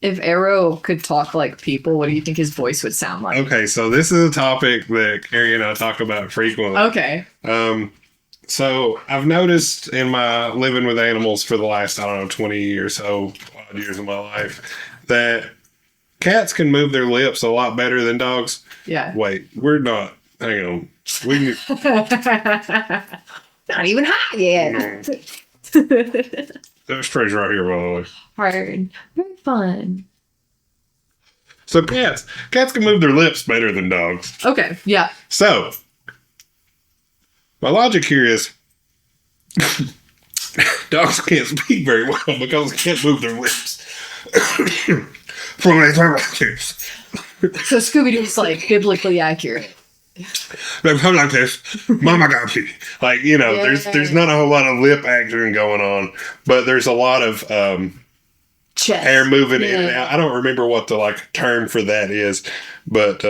If Arrow could talk like people, what do you think his voice would sound like? Okay, so this is a topic that Carrie and I talk about frequently. Okay. So I've noticed in my living with animals for the last, 20 or so odd years of my life, that cats can move their lips a lot better than dogs. Yeah. Wait, we're not. Hang on. We not even hot yet. No. There's treasure right here, by the way. Hard. Very fun. So cats can move their lips better than dogs. Okay, yeah. So, my logic here is dogs can't speak very well because they can't move their lips. So Scooby-Doo's like biblically accurate. They come like this. Mama got me. Like, there's not a whole lot of lip action going on, but there's a lot of chest hair moving in and out. I don't remember what the term for that is, but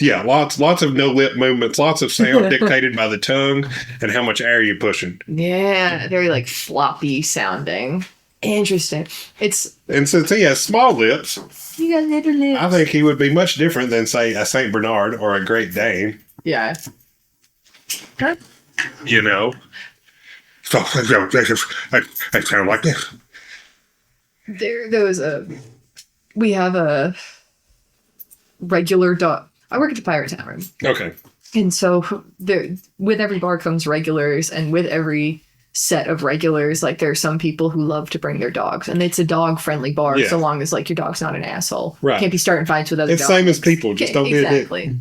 lots of no lip movements, lots of sound dictated by the tongue and how much air you're pushing. Yeah, very floppy sounding. Interesting. And since he has small lips, you got little lips. I think he would be much different than, say, a Saint Bernard or a Great Dane. Yeah. Huh? So I sound like this. We have a regular dog. I work at the Pirate Tavern. Okay. And so with every bar comes regulars, and with every set of regulars, there are some people who love to bring their dogs, and it's a dog-friendly bar so long as your dog's not an asshole. Right. Can't be starting fights with other dogs. It's same as people. Just don't do it.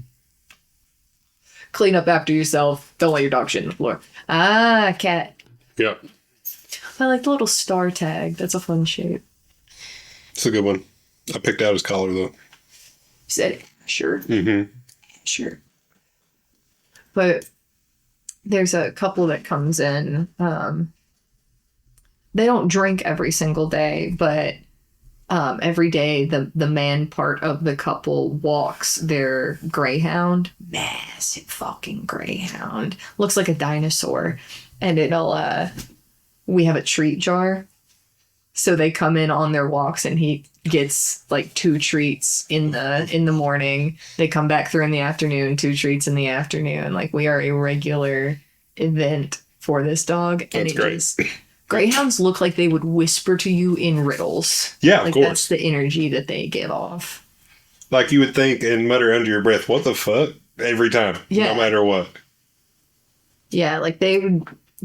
Clean up after yourself. Don't let your dog shit in the floor. Ah, cat. Yep. I like the little star tag. That's a fun shape. It's a good one. I picked out his collar, though. You said it. Sure. Mm-hmm. Sure. But there's a couple that comes in. They don't drink every single day, but every day the man part of the couple walks their greyhound. Massive fucking greyhound. Looks like a dinosaur. And we have a treat jar. So they come in on their walks, and he gets 2 treats in the morning. They come back through in the afternoon, 2 treats in the afternoon. We are a regular event for this dog. That's great. Greyhounds look like they would whisper to you in riddles. Yeah, of course. That's the energy that they give off. You would think and mutter under your breath, what the fuck? Every time. Yeah. No matter what. Yeah,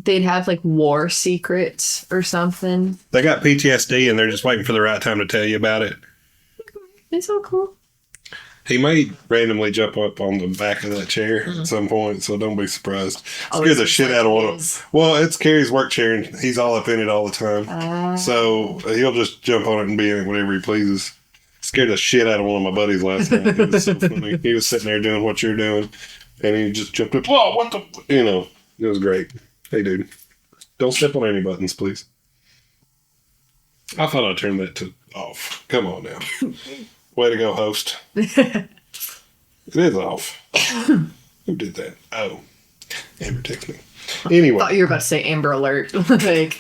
they'd have war secrets or something. They got PTSD and they're just waiting for the right time to tell you about it. It's so cool. He may randomly jump up on the back of that chair at some point, so don't be surprised. Scare the shit out of one of them. Well, it's Carrie's work chair, and he's all up in it all the time. So he'll just jump on it and be in it whenever he pleases. Scared the shit out of one of my buddies last night. It was so funny. He was sitting there doing what you're doing, and he just jumped up. Whoa, what the? It was great. Hey, dude, don't step on any buttons, please. I thought I turned that off. Come on now. Way to go, host. It is off. Who did that? Oh, Amber texted me. Anyway. I thought you were about to say Amber Alert.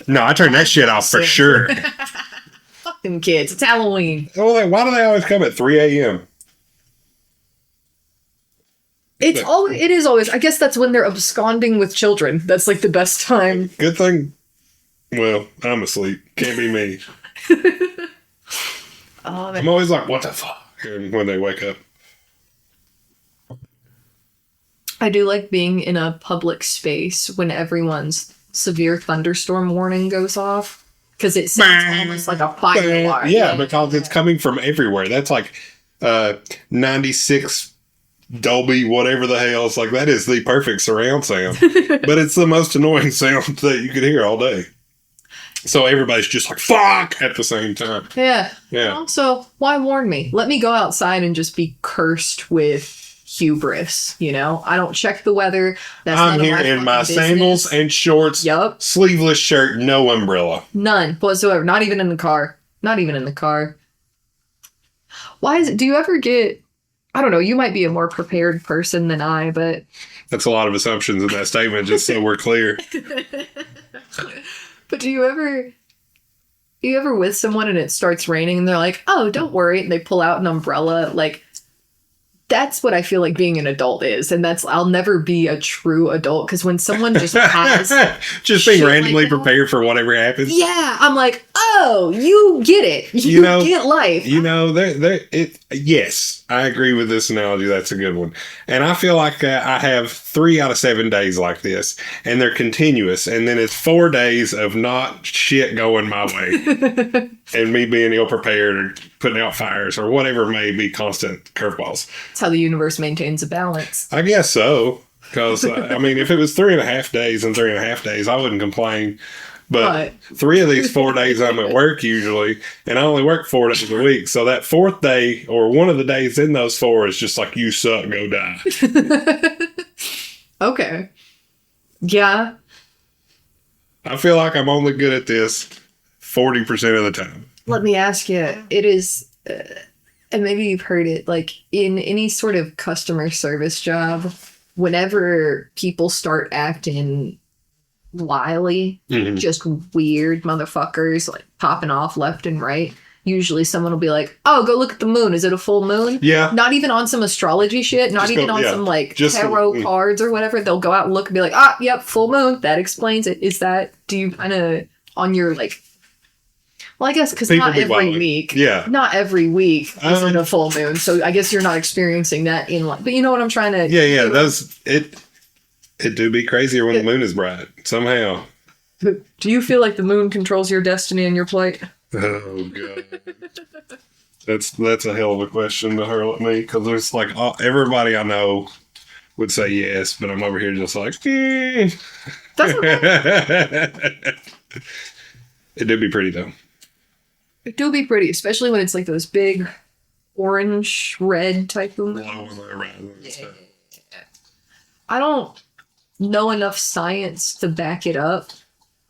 No, I turned that shit off for sure. Fuck them kids. It's Halloween. Well, why do they always come at 3 a.m.? It is always. I guess that's when they're absconding with children. That's the best time. Good thing. Well, I'm asleep. Can't be me. I'm always like, what the fuck? When they wake up. I do like being in a public space when everyone's severe thunderstorm warning goes off. Because it sounds almost like a fire alarm. Yeah, because it's coming from everywhere. That's 96 Dolby, whatever the hell. It's that is the perfect surround sound. But it's the most annoying sound that you could hear all day. So everybody's just fuck at the same time. Yeah. Yeah. Also, why warn me? Let me go outside and just be cursed with hubris, I don't check the weather. I'm here in my sandals and shorts. Yup. Sleeveless shirt, no umbrella. None whatsoever. Not even in the car. Why is it? Do you ever get... I don't know, you might be a more prepared person than I, but... That's a lot of assumptions in that statement, just so we're clear. But do you ever you ever with someone and it starts raining and they're like, oh, don't worry, and they pull out an umbrella? Like, that's what I feel like being an adult is. And I'll never be a true adult, because when someone just has just being randomly like prepared for whatever happens. Yeah, I'm like, oh, you get it. You get life. Yes, I agree with this analogy. That's a good one. And I feel like I have 3 out of 7 days like this, and they're continuous. And then it's 4 days of not shit going my way, and me being ill prepared or putting out fires or whatever may be constant curveballs. That's how the universe maintains a balance. I guess so. Because, I mean, if it was 3.5 days and 3.5 days, I wouldn't complain. But 3 of these 4 days I'm at work usually, and I only work 4 days a week. So that 4th day, or one of the days in those 4, is just like, you suck, go die. Okay. Yeah. I feel like I'm only good at this 40% of the time. Let me ask you, it is, and maybe you've heard it, like in any sort of customer service job, whenever people start acting wily, just weird motherfuckers, like popping off left and right, usually someone will be like, oh, go look at the moon. Is it a full moon? Yeah. Not even on some astrology shit, not even on some like tarot cards or whatever. They'll go out and look and be like, ah, yep, full moon. That explains it. Is that, do you kind of on your like, well, I guess because not every week. Yeah. Not every week is it a full moon. So I guess you're not experiencing that in life. But you know what I'm trying to... Yeah. It do be crazier when the moon is bright. Somehow. Do you feel like the moon controls your destiny and your plight? Oh, God. That's a hell of a question to hurl at me. Because there's like... everybody I know would say yes. But I'm over here just like... That's okay. It do be pretty, though. It do be pretty, especially when it's like those big orange, red type of moons. Yeah. I don't know enough science to back it up.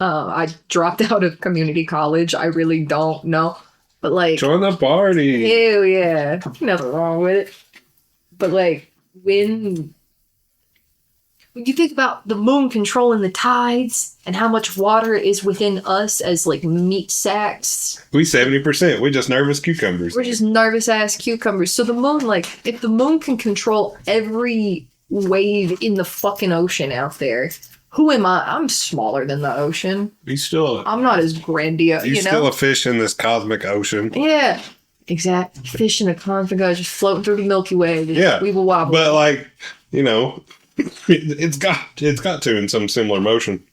I dropped out of community college. I really don't know. But like... Join the party. Hell yeah. Nothing wrong with it. But like, when you think about the moon controlling the tides and how much water is within us as like meat sacks. We 70%. We're just nervous cucumbers. We're just nervous ass cucumbers. So the moon, like, if the moon can control every wave in the fucking ocean out there, who am I? I'm smaller than the ocean. I'm not as grandiose. You're still a fish in this cosmic ocean. Yeah. Exact. Fish in a cosmic ocean, just floating through the Milky Way. Yeah. Weeble wobble. But like, you know, it's got to in some similar motion.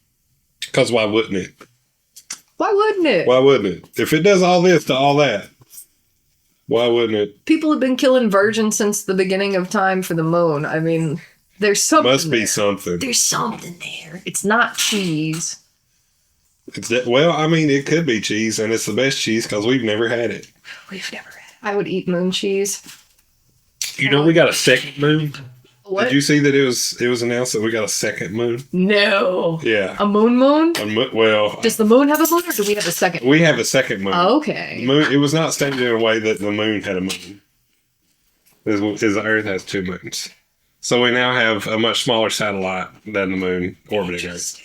Because why wouldn't it? Why wouldn't it? Why wouldn't it? If it does all this to all that, why wouldn't it? People have been killing virgins since the beginning of time for the moon. I mean, there's something. Must be something. There's something there. It's not cheese. Well, I mean, it could be cheese, and it's the best cheese because we've never had it. We've never had it. I would eat moon cheese. You know, we got a second moon. What? Did you see that it was announced that we got a second moon? No. Yeah. A moon? Well. Does the moon have a moon, or do we have a second? We have a second moon. Oh, okay. Moon. It was not stated in a way that the moon had a moon. As the Earth has 2 moons. So we now have a much smaller satellite than the moon orbiting Earth.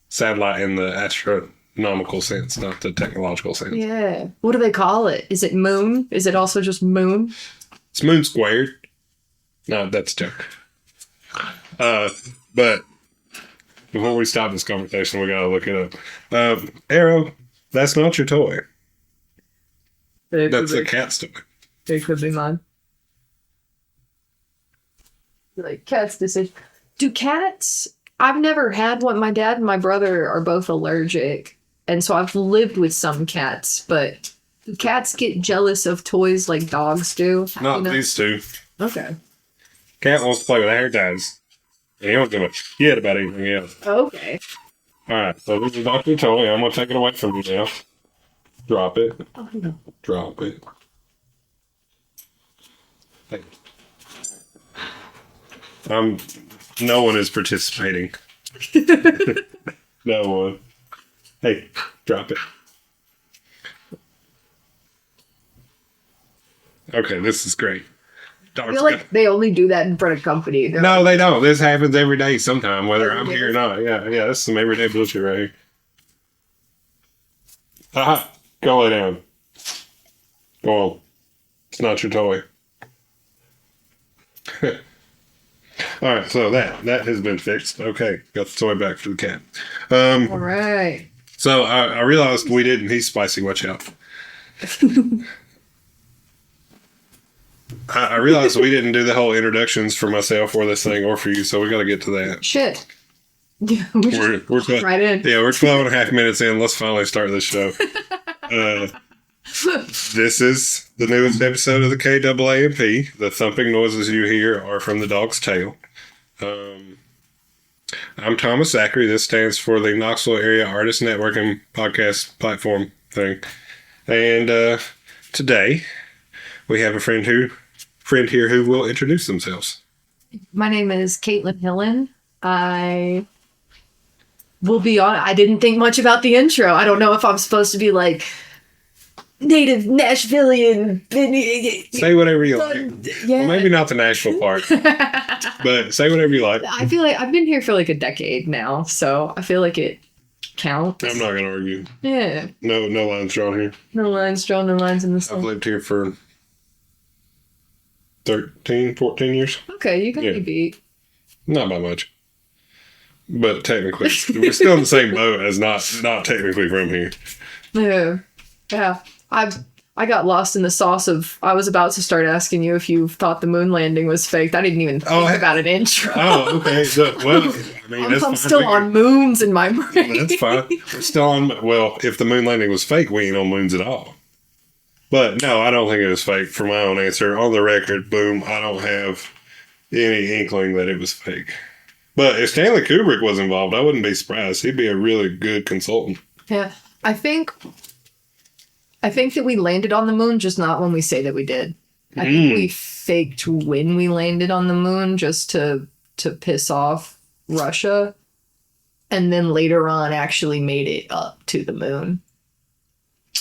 Satellite in the astronomical sense, not the technological sense. Yeah. What do they call it? Is it moon? Is it also just moon? It's moon squared. No, that's a joke. But before we stop this conversation, we gotta look it up. Arrow, that's not your toy. That's a cat's toy. It could be mine. Like, cat's decision. Do cats... I've never had one. My dad and my brother are both allergic. And so I've lived with some cats. But do cats get jealous of toys like dogs do? Not these two. Okay. Cat wants to play with hair ties. And he don't give a shit about anything else. Okay. Alright, so this is not your toy. I'm going to take it away from you now. Drop it. Oh, no. Drop it. Hey. No one is participating. No one. Hey, drop it. Okay, this is great. I feel like they only do that in front of company. No, they don't. This happens every day sometime, whether I'm here or not. Yeah, this is some everyday bullshit right here. Aha. Go lay down. Go on. It's not your toy. All right, so that has been fixed. Okay, got the toy back for the cat. All right. So I realized we didn't. He's spicy. Watch out. I realized we didn't do the whole introductions for myself or this thing or for you, so we got to get to that. Shit. Yeah, we're right in. Yeah, we're 12 and a half minutes in. Let's finally start this show. This is the newest episode of the KAAMP. The thumping noises you hear are from the dog's tail. I'm Thomas Zachary. This stands for the Knoxville Area Artist Networking Podcast Platform thing. And today we have a friend here who will introduce themselves. My name is Katelyn Hillen. I will be on. I didn't think much about the intro. I don't know if I'm supposed to be like native Nashvilleian. Say whatever you like. Yeah. Well, maybe not the Nashville part, but say whatever you like. I feel like I've been here for like a decade now, so I feel like it counts. I'm not going to argue. Yeah. No lines drawn here. No lines drawn, no lines in the I've song. lived here for 13, 14 years. Okay, you got me beat. Not by much. But technically, we're still in the same boat as not technically from here. Yeah. I got lost in the sauce of. I was about to start asking you if you thought the moon landing was fake. I didn't even think about an intro. Oh, okay. So, well, I mean, I'm still on moons in my brain. That's fine. We're still on. Well, if the moon landing was fake, we ain't on moons at all. But no, I don't think it was fake. For my own answer, on the record, boom. I don't have any inkling that it was fake. But if Stanley Kubrick was involved, I wouldn't be surprised. He'd be a really good consultant. Yeah, I think that we landed on the moon, just not when we say that we did. I think we faked when we landed on the moon just to piss off Russia, and then later on actually made it up to the moon.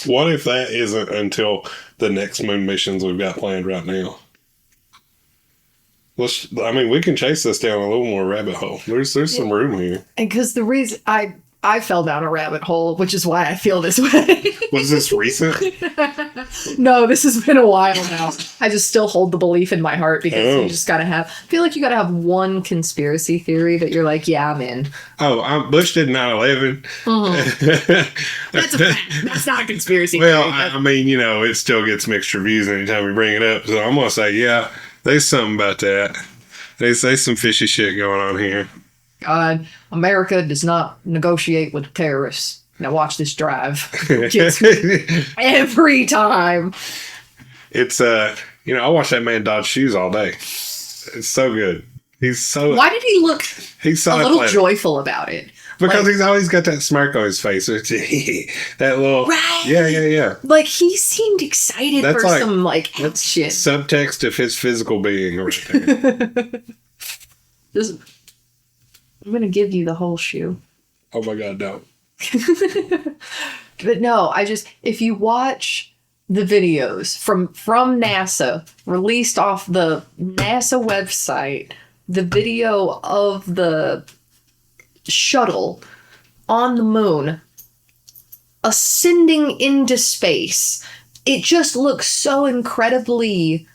What if that isn't until the next moon missions we've got planned right now? We can chase this down a little more rabbit hole. There's some room here. And because the reason I fell down a rabbit hole, which is why I feel this way. Was this recent? No, this has been a while now. I just still hold the belief in my heart because you just gotta have. I feel like you gotta have one conspiracy theory that you're like, yeah, I'm in. Oh, Bush did 9/11. That's a fact. That's not a conspiracy well, theory. I mean, it still gets mixed reviews anytime we bring it up. So I'm gonna say, yeah, there's something about that. There's some fishy shit going on here. God, America does not negotiate with terrorists. Now watch this drive. Gets me every time. It's I watch that man dodge shoes all day. It's so good. He's so. Why did he look he's so a little athletic. Joyful about it? Because he's always got that smirk on his face. That little. Right. Yeah. Like he seemed excited That's for like, some action. Subtext of his physical being right there. I'm gonna give you the whole shoe. Oh my God, no. But no, if you watch the videos from NASA released off the NASA website, the video of the shuttle on the moon ascending into space, it just looks so incredibly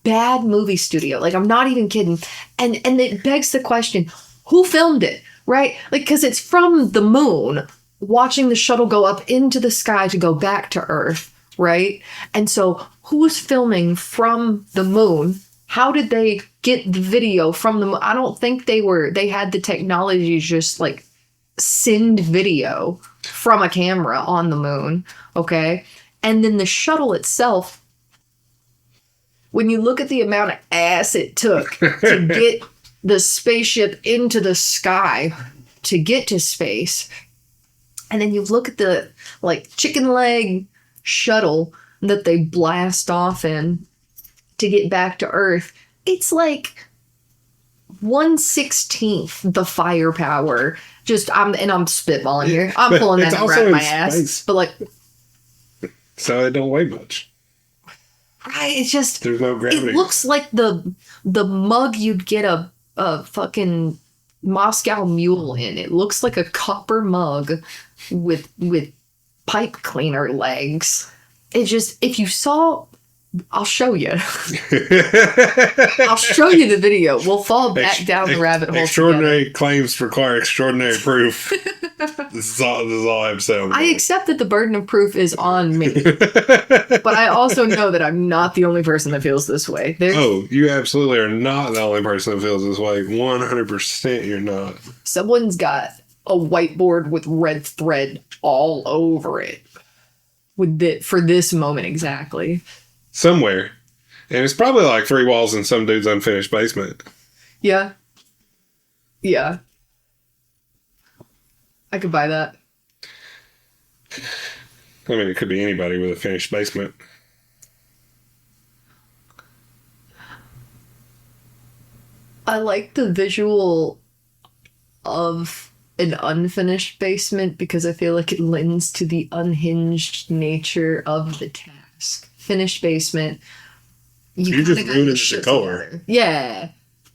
bad movie studio. Like, I'm not even kidding. And it begs the question, who filmed it, right? Like, because it's from the moon, watching the shuttle go up into the sky to go back to Earth, right? And so who's filming from the moon? How did they get the video from the moon? I don't think they had the technology to just like send video from a camera on the moon, okay? And then the shuttle itself, when you look at the amount of ass it took to get the spaceship into the sky to get to space, and then you look at the like chicken leg shuttle that they blast off in to get back to Earth, it's like 1/16 the firepower. I'm spitballing here. I'm pulling that right out my ass. Space. But like, so it don't weigh much. Right? It's just there's no gravity. It looks like the mug you'd get a fucking Moscow Mule in. It looks like a copper mug with pipe cleaner legs. It's just, if you saw, I'll show you. I'll show you the video. We'll fall back down the rabbit hole. Extraordinary together. claims require extraordinary proof. This is all I have said. I accept that the burden of proof is on me. But I also know that I'm not the only person that feels this way. You absolutely are not the only person that feels this way. 100% you're not. Someone's got a whiteboard with red thread all over it. For this moment exactly. Somewhere. And it's probably like 3 walls in some dude's unfinished basement. Yeah. Yeah. I could buy that. I mean, it could be anybody with a finished basement. I like the visual of an unfinished basement because I feel like it lends to the unhinged nature of the task. Finished basement, you're just ruining the decor. Together. Yeah,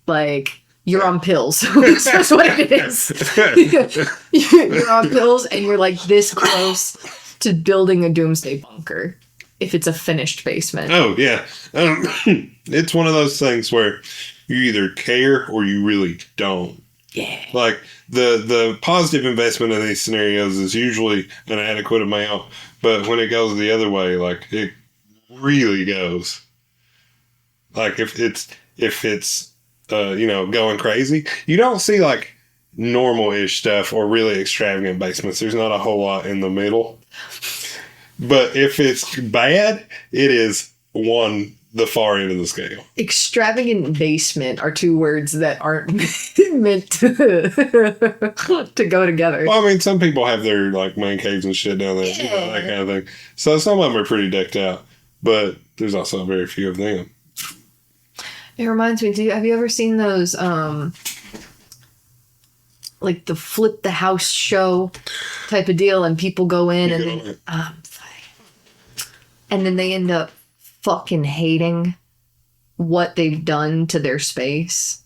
like you're on pills. That's what it is. You're on pills, and you're like this close to building a doomsday bunker. If it's a finished basement. Oh yeah, it's one of those things where you either care or you really don't. Yeah. Like the positive investment in these scenarios is usually an adequate amount, but when it goes the other way, like it really goes. Like if it's going crazy, you don't see like normal-ish stuff or really extravagant basements. There's not a whole lot in the middle. But if it's bad, it is the far end of the scale. Extravagant basement are 2 words that aren't meant to go together. Well, I mean, some people have their like man caves and shit down there, Yeah. that kind of thing. So some of them are pretty decked out, but there's also very few of them. It reminds me, have you ever seen those like the flip the house show type of deal, and people go in and then they end up fucking hating what they've done to their space.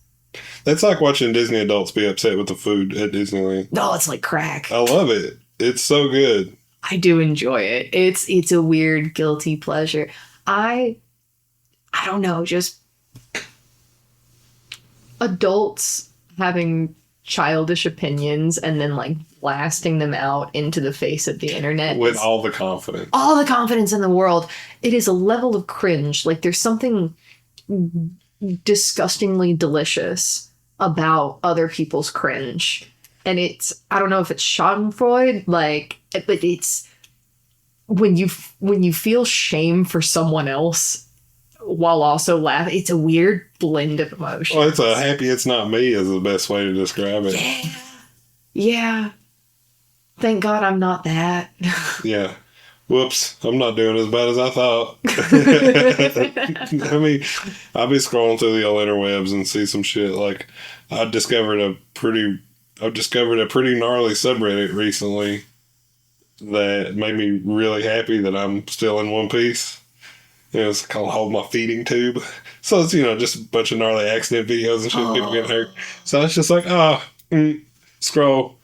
That's like watching Disney adults be upset with the food at Disneyland. No, it's like crack. I love it. It's so good. I do enjoy it. It's a weird guilty pleasure. I don't know, just adults having childish opinions and then like blasting them out into the face of the internet with all the confidence. All the confidence in the world. It is a level of cringe. Like there's something disgustingly delicious about other people's cringe. And I don't know if it's schadenfreude, but it's when you feel shame for someone else while also laughing. It's a weird blend of emotions. Well, it's a happy it's not me is the best way to describe it. Yeah. Thank God I'm not that. Yeah. Whoops. I'm not doing as bad as I thought. I mean, I'll be scrolling through the old interwebs and see some shit. Like, I've discovered a pretty gnarly subreddit recently that made me really happy that I'm still in one piece. It's called Hold My Feeding Tube. So it's, just a bunch of gnarly accident videos and shit, people getting hurt. So it's just like, scroll.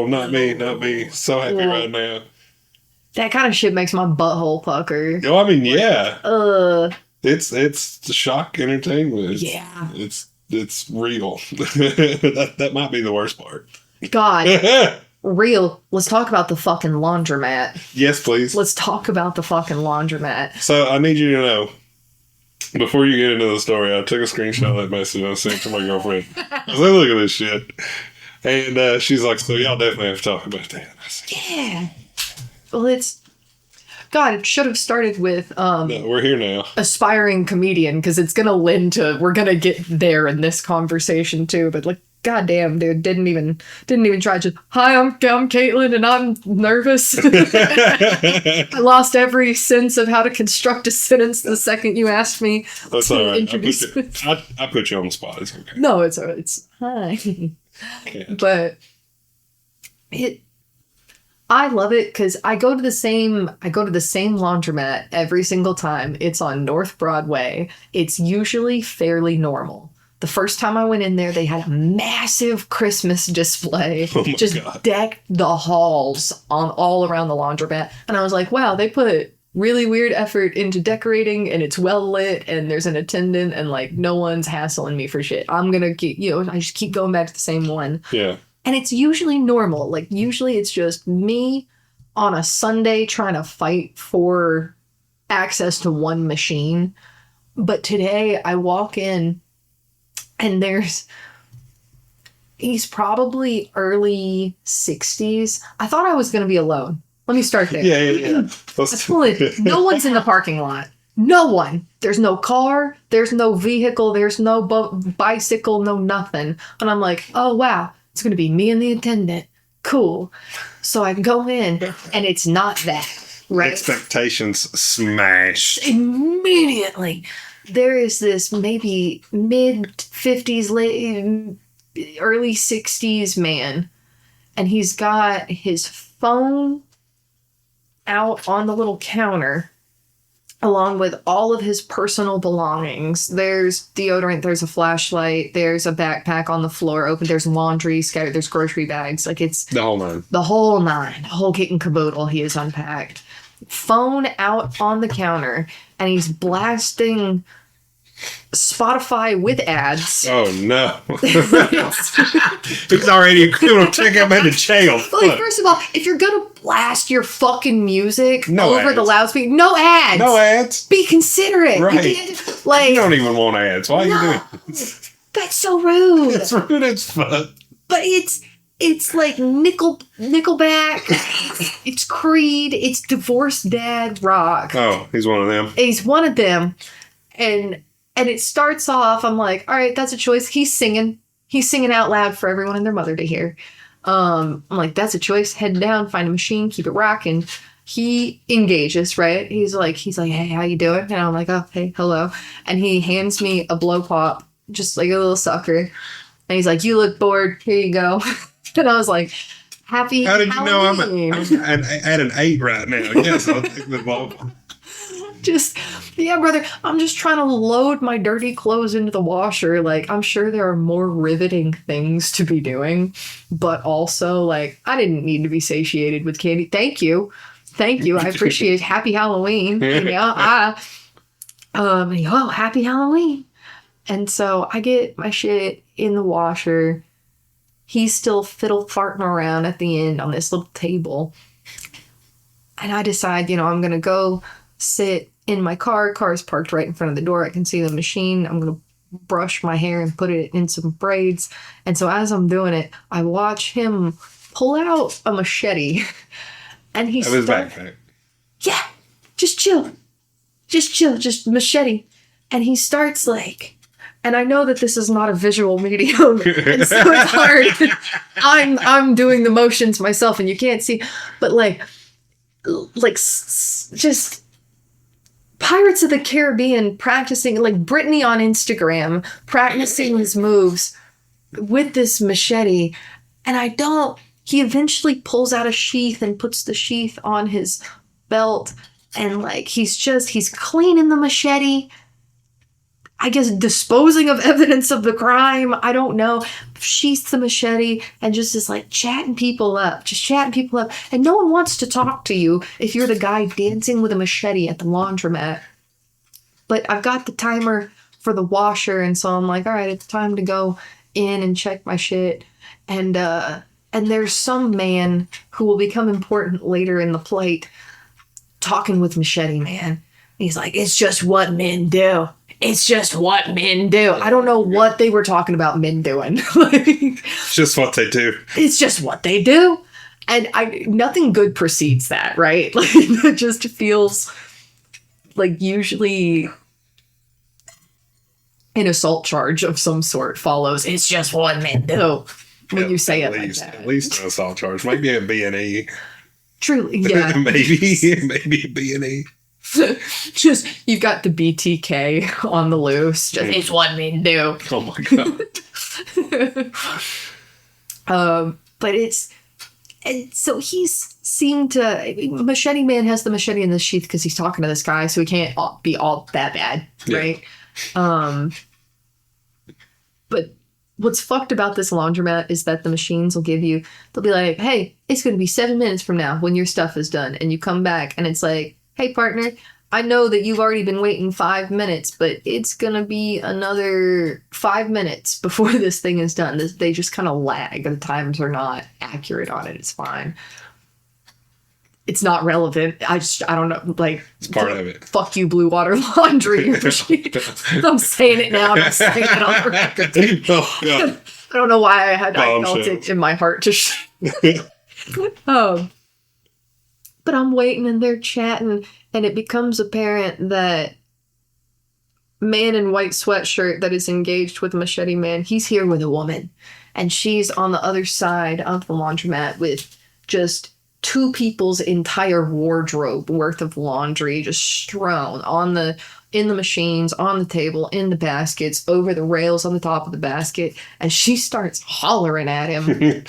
Not me. So happy right now. That kind of shit makes my butthole pucker. Oh, I mean, yeah. It's shock entertainment. It's real. That might be the worst part. God. Real. Let's talk about the fucking laundromat. Yes, please. Let's talk about the fucking laundromat. So I need you to know, before you get into the story, I took a screenshot of that message and I sent it to my girlfriend. I was like, look at this shit. And she's like, so y'all definitely have to talk about that. I said, yeah. Well, it should have started with no, we're here now. Aspiring comedian, because it's gonna lend to, we're gonna get there in this conversation too, but like, goddamn, dude, didn't even try to. Hi, I'm Katelyn, and I'm nervous. I lost every sense of how to construct a sentence the second you asked me to introduce. I put you on the spot. It's okay. No, it's alright. It's hi. But I love it because I go to the same laundromat every single time. It's on North Broadway. It's usually fairly normal. The first time I went in there, they had a massive Christmas display. Oh my just God. decked the halls on all around the laundromat. And I was like, wow, they put really weird effort into decorating, and it's well lit, and there's an attendant, and like no one's hassling me for shit. I'm gonna keep, I just keep going back to the same one. Yeah. And it's usually normal. Like usually it's just me on a Sunday trying to fight for access to one machine. But today I walk in and he's probably early 60s. I thought I was going to be alone. Let me start there. Yeah. No one's in the parking lot. No one. There's no car. There's no vehicle. There's no bicycle. No nothing. And I'm like, oh, wow. It's going to be me and the attendant. Cool. So I go in and it's not that. Right? Expectations smashed. Immediately. There is this maybe mid-50s, early 60s man. And he's got his phone out on the little counter along with all of his personal belongings. There's deodorant, there's a flashlight, there's a backpack on the floor open, there's laundry scattered, there's grocery bags. Like it's the whole nine. The whole nine. The whole kit and caboodle he has unpacked. Phone out on the counter, and he's blasting Spotify with ads. Oh no. He's already going to take him into jail. Like, first of all, if you're gonna blast your fucking music no over ads. the loudspeaker, no ads. No ads. Be considerate. Right. Like, you don't even want ads. Why are you doing this? That's so rude. It's rude as fuck. But it's like Nickelback, it's Creed, it's Divorced Dad rock. Oh, he's one of them. He's one of them. And it starts off, I'm like, all right, that's a choice. He's singing out loud for everyone and their mother to hear. I'm like, that's a choice. Head down, find a machine, keep it rocking. He engages, right? He's like, hey, how you doing? And I'm like, oh, hey, hello. And he hands me a blow pop, just like a little sucker. And he's like, you look bored. Here you go. And I was like, happy How did Halloween. you know I'm at an 8 right now? Yes, I'll take the ball. Yeah, brother, I'm just trying to load my dirty clothes into the washer. Like, I'm sure there are more riveting things to be doing, but also, like, I didn't need to be satiated with candy. Thank you. I appreciate it. Happy Halloween. Happy Halloween. And so I get my shit in the washer. He's still fiddle farting around at the end on this little table. And I decide, I'm going to go sit in my car. Car's parked right in front of the door. I can see the machine. I'm going to brush my hair and put it in some braids. And so as I'm doing it, I watch him pull out a machete. And he's his backpack. Yeah, just chill. Just machete. And he starts like... And I know that this is not a visual medium, and so it's hard. I'm doing the motions myself, and you can't see. But just Pirates of the Caribbean practicing, like Brittany on Instagram practicing his moves with this machete. And he eventually pulls out a sheath and puts the sheath on his belt, and he's cleaning the machete. I guess disposing of evidence of the crime. I don't know. Sheaths the machete and just is like chatting people up. And no one wants to talk to you if you're the guy dancing with a machete at the laundromat. But I've got the timer for the washer, and so I'm like, all right, it's time to go in and check my shit. And there's some man who will become important later in the plight talking with Machete Man. He's like, it's just what men do. It's just what men do. I don't know what they were talking about men doing. It's just what they do. It's just what they do. And nothing good precedes that, right? It just feels like usually an assault charge of some sort follows. It's just what men do. When you say it like that. At least an assault charge. Maybe a B&E. Truly, yeah. maybe a B&E. Just, you've got the BTK on the loose. Just, it's what men do. Oh my God. But and so he's seemed to, Machete Man has the machete in the sheath because he's talking to this guy, so he can't be all that bad, right? But what's fucked about this laundromat is that the machines will they'll be like, hey, it's going to be 7 minutes from now when your stuff is done. And you come back and it's like, hey, partner, I know that you've already been waiting 5 minutes, but it's going to be another 5 minutes before this thing is done. They just kind of lag. The times are not accurate on it. It's fine. It's not relevant. I don't know. Like, it's part of it. Fuck you, Blue Water Laundry. I'm saying it now. I'm saying it on the record. Oh, God. I don't know why I felt it in my heart to but I'm waiting and they're chatting, and it becomes apparent that man in white sweatshirt that is engaged with Machete Man, he's here with a woman, and she's on the other side of the laundromat with just two people's entire wardrobe worth of laundry just strewn in the machines, on the table, in the baskets, over the rails on the top of the basket, and she starts hollering at him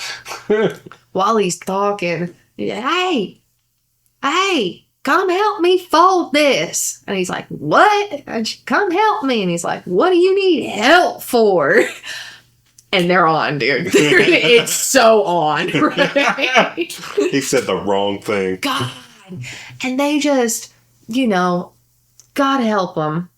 while he's talking. Hey, come help me fold this. And he's like, what? And she, come help me. And he's like, what do you need help for? And they're on, dude. It's so on. Right? He said the wrong thing. God. And they just, God help them.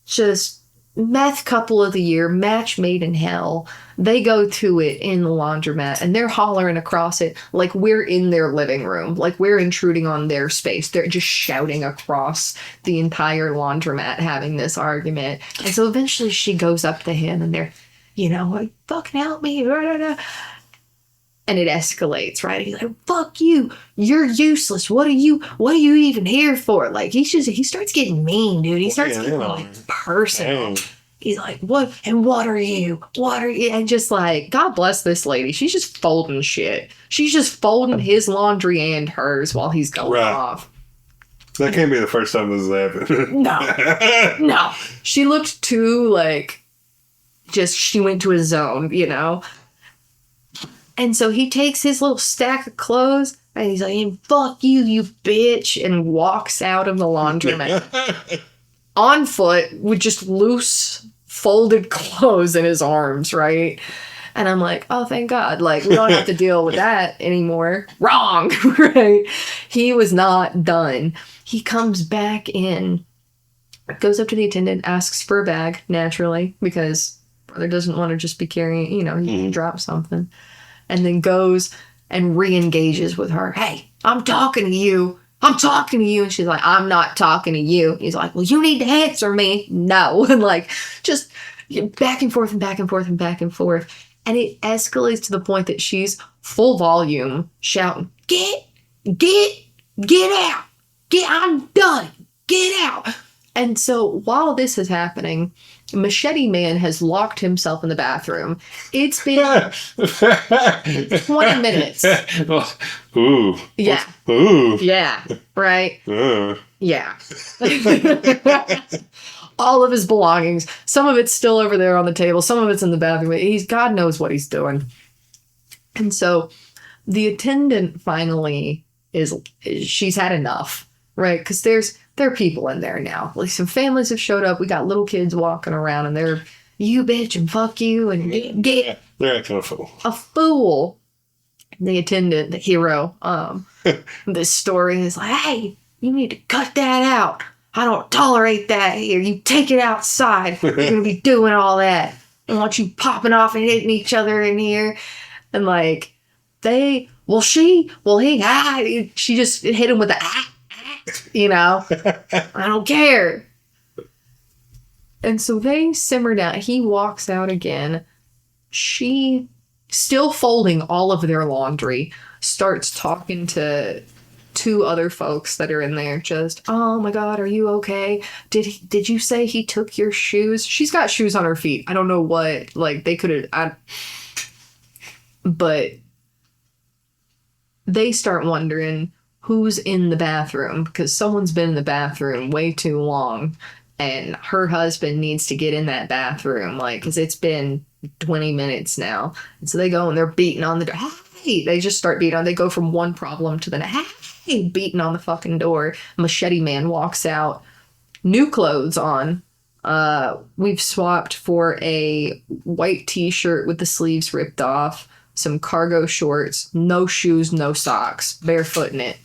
Just meth couple of the year, match made in hell. They go to it in the laundromat and they're hollering across it like we're in their living room, like we're intruding on their space. They're just shouting across the entire laundromat having this argument. And so eventually she goes up to him and they're, like, fucking help me. And it escalates, right? He's like, fuck you. You're useless. What are you even here for? Like, he starts getting mean, dude. He starts getting like personal. Dang. He's like, what? And what are you? What are you? And just like, God bless this lady. She's just folding shit. She's just folding his laundry and hers while he's going off. That can't be the first time this has happened. No. She looked too like, she went to a zone, And so he takes his little stack of clothes and he's like, fuck you, you bitch, and walks out of the laundromat on foot with just loose folded clothes in his arms, right? And I'm like, oh, thank God. Like, we don't have to deal with that anymore. Wrong, right? He was not done. He comes back in, goes up to the attendant, asks for a bag, naturally, because brother doesn't want to just be carrying, he can drop something. And then goes and re-engages with her. Hey, I'm talking to you. And she's like, I'm not talking to you. He's like, well, you need to answer me. No. And like, just back and forth and back and forth and back and forth. And it escalates to the point that she's full volume shouting, get out. I'm done. Get out. And so while this is happening, Machete Man has locked himself in the bathroom. It's been 20 minutes. Ooh. Yeah. Ooh. Yeah. Right? Yeah. All of his belongings. Some of it's still over there on the table. Some of it's in the bathroom. God knows what he's doing. And so the attendant finally she's had enough, right? Because there are people in there now. Like, some families have showed up. We got little kids walking around and they're, you bitch and fuck you and get. They're acting a fool. A fool. The attendant, the hero, this story is like, hey, you need to cut that out. I don't tolerate that here. You take it outside. You're going to be doing all that. I want you popping off and hitting each other in here. And like, she just hit him with the I don't care. And so they simmer down. He walks out again. She, still folding all of their laundry, starts talking to two other folks that are in there. Just, oh my God, are you okay? Did you say he took your shoes? She's got shoes on her feet. I don't know what, like, they could have, but they start wondering who's in the bathroom, because someone's been in the bathroom way too long and her husband needs to get in that bathroom, like, because it's been 20 minutes now. And so they go and they're beating on the door. Hey, they just start beating on. They go from one problem to the next. Hey, beating on the fucking door. Machete Man walks out, new clothes on, We've swapped for a white t-shirt with the sleeves ripped off, some cargo shorts, no shoes, no socks, barefooting it.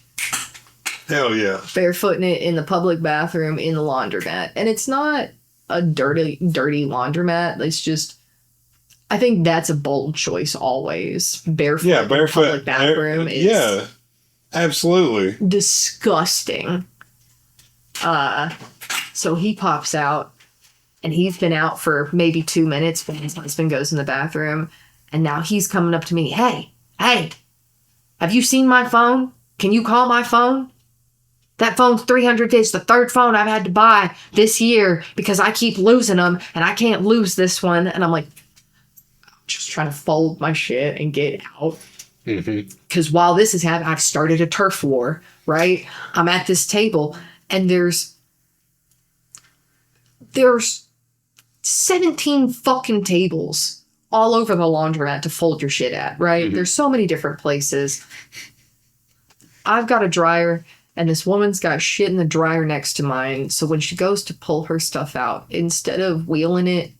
Hell yeah. Barefooting it in the public bathroom in the laundromat. And it's not a dirty laundromat. It's just, I think that's a bold choice always. Barefoot in the public bathroom is yeah, absolutely disgusting. So he pops out, and he's been out for maybe 2 minutes when his husband goes in the bathroom, and now he's coming up to me, hey, have you seen my phone? Can you call my phone? That phone's $300. It's the third phone I've had to buy this year because I keep losing them, and I can't lose this one. And I'm like, just trying to fold my shit and get out. Because while this is happening, I've started a turf war, right? I'm at this table, and there's 17 fucking tables all over the laundromat to fold your shit at, right? There's so many different places. I've got a dryer, and this woman's got shit in the dryer next to mine. So when she goes to pull her stuff out, instead of wheeling it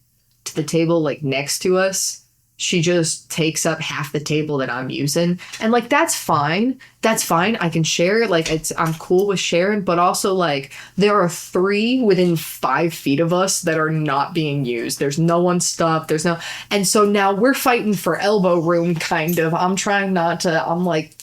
to the table like next to us, she just takes up half the table that I'm using. And like, that's fine. That's fine. I can share. Like, I'm cool with sharing, but also like there are 3 within 5 feet of us that are not being used. There's no one's stuff. And so now we're fighting for elbow room, kind of. I'm trying not to, I'm like,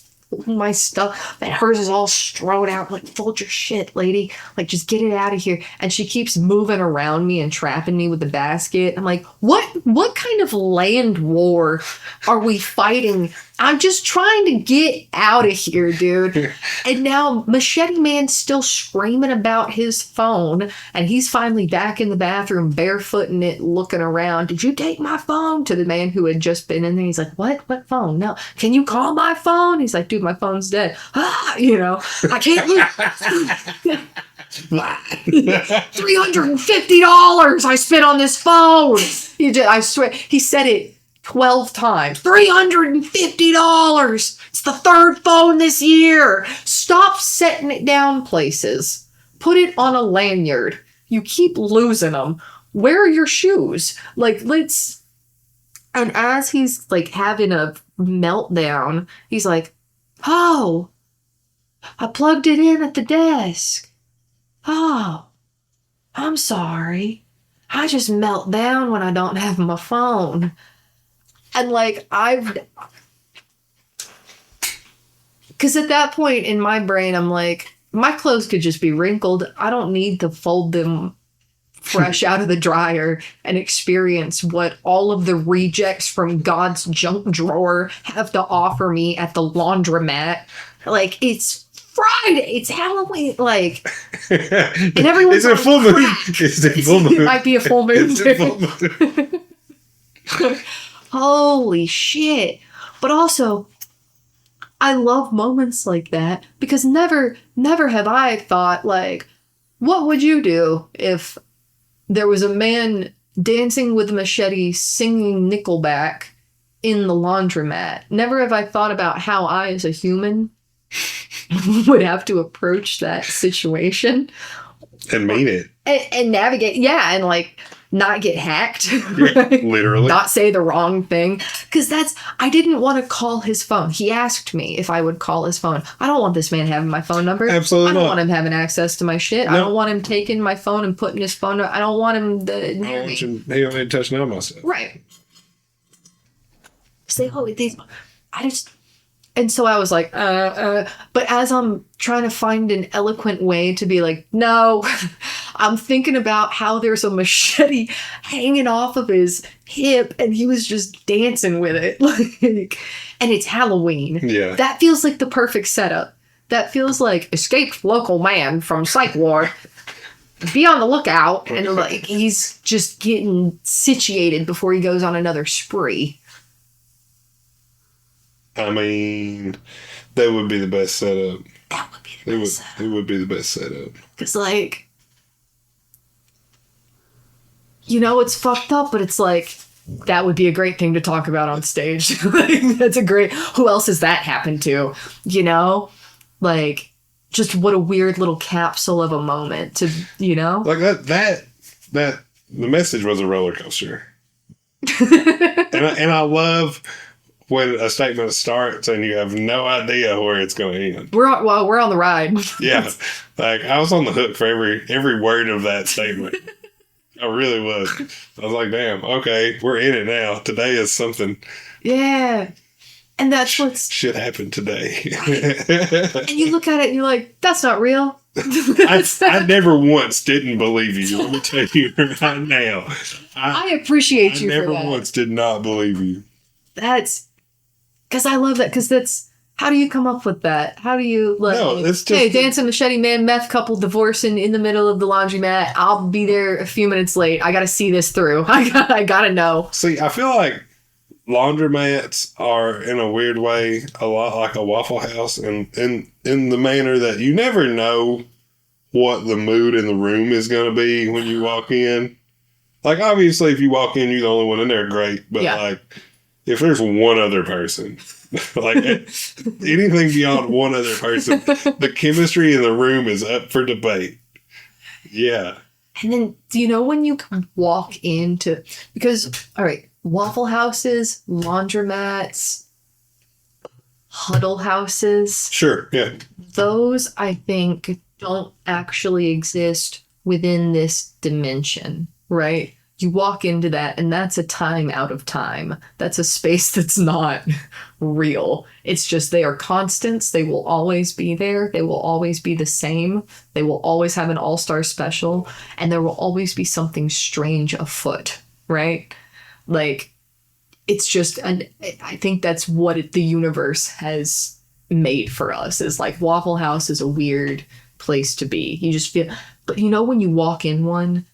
my stuff, and hers is all strode out. Like, fold your shit, lady. Like, just get it out of here. And she keeps moving around me and trapping me with the basket. I'm like, what kind of land war are we fighting? I'm just trying to get out of here, dude. And now Machete Man's still screaming about his phone, and he's finally back in the bathroom, barefooting it, looking around. Did you take my phone? To the man who had just been in there. He's like, what phone? No. Can you call my phone? He's like, dude, my phone's dead. I can't lose. $350 I spent on this phone. I swear, he said it 12 times. $350. It's the 3rd phone this year. Stop setting it down places. Put it on a lanyard. You keep losing them. Where are your shoes? Like, let's... And as he's like having a meltdown, he's like, oh, I plugged it in at the desk. Oh, I'm sorry. I just melt down when I don't have my phone. And like, because at that point in my brain, I'm like, my clothes could just be wrinkled. I don't need to fold them fresh out of the dryer and experience what all of the rejects from God's junk drawer have to offer me at the laundromat. Like, it's Friday, it's Halloween, like, and everyone's Is it full moon? Is it full moon? It might be a full moon. Is it full moon? Holy shit. But also, I love moments like that because never have I thought, like, what would you do if there was a man dancing with a machete singing Nickelback in the laundromat? Never have I thought about how I, as a human, would have to approach that situation. And mean it. And navigate, yeah, and like not get hacked. Right? Literally. Not say the wrong thing. Because I didn't want to call his phone. He asked me if I would call his phone. I don't want this man having my phone number. Absolutely I don't not. want him having access to my shit. No. I don't want him taking my phone and putting his phone. I don't want him near me. He don't need to touch none of my stuff. Right. Say, and so I was like, but as I'm trying to find an eloquent way to be like, no, I'm thinking about how there's a machete hanging off of his hip and he was just dancing with it. Like, and it's Halloween. Yeah. That feels like the perfect setup. That feels like escaped local man from psych ward. Be on the lookout. And like, he's just getting situated before he goes on another spree. I mean, that would be the best setup. That would be the best setup. It would be the best setup. Because, like, it's fucked up, but it's like, that would be a great thing to talk about on stage. Like, that's a great... Who else has that happened to? Like, just what a weird little capsule of a moment to, Like, the message was a roller coaster. and I love when a statement starts and you have no idea where it's going to end. We're on the ride. Yeah. Like, I was on the hook for every word of that statement. I really was. I was like, damn, okay, we're in it now. Today is something. Yeah. And that's what's... Shit happened today. And you look at it and you're like, that's not real. I never once didn't believe you. Let me tell you right now. I appreciate you for that. I never once did not believe you. That's... Because I love that. Because that's... How do you come up with that? How do you, like, no, it's just, hey, dancing machete man, meth couple divorcing in the middle of the laundromat. I'll be there a few minutes late. I got to see this through. I got to know. See, I feel like laundromats are, in a weird way, a lot like a Waffle House, and in the manner that you never know what the mood in the room is going to be when you walk in. Like, obviously, if you walk in, you're the only one in there, great. But, like, if there's one other person... like anything beyond one other person, the chemistry in the room is up for debate. Yeah. And then, do you know when you walk into, because, all right, Waffle Houses, laundromats, huddle houses. Sure, yeah. Those, I think, don't actually exist within this dimension, right? You walk into that, and that's a time out of time. That's a space that's not real. It's just they are constants. They will always be there. They will always be the same. They will always have an all-star special, and there will always be something strange afoot, right? Like, it's just, and I think that's what the universe has made for us, is like Waffle House is a weird place to be. You just feel, but you know when you walk in one,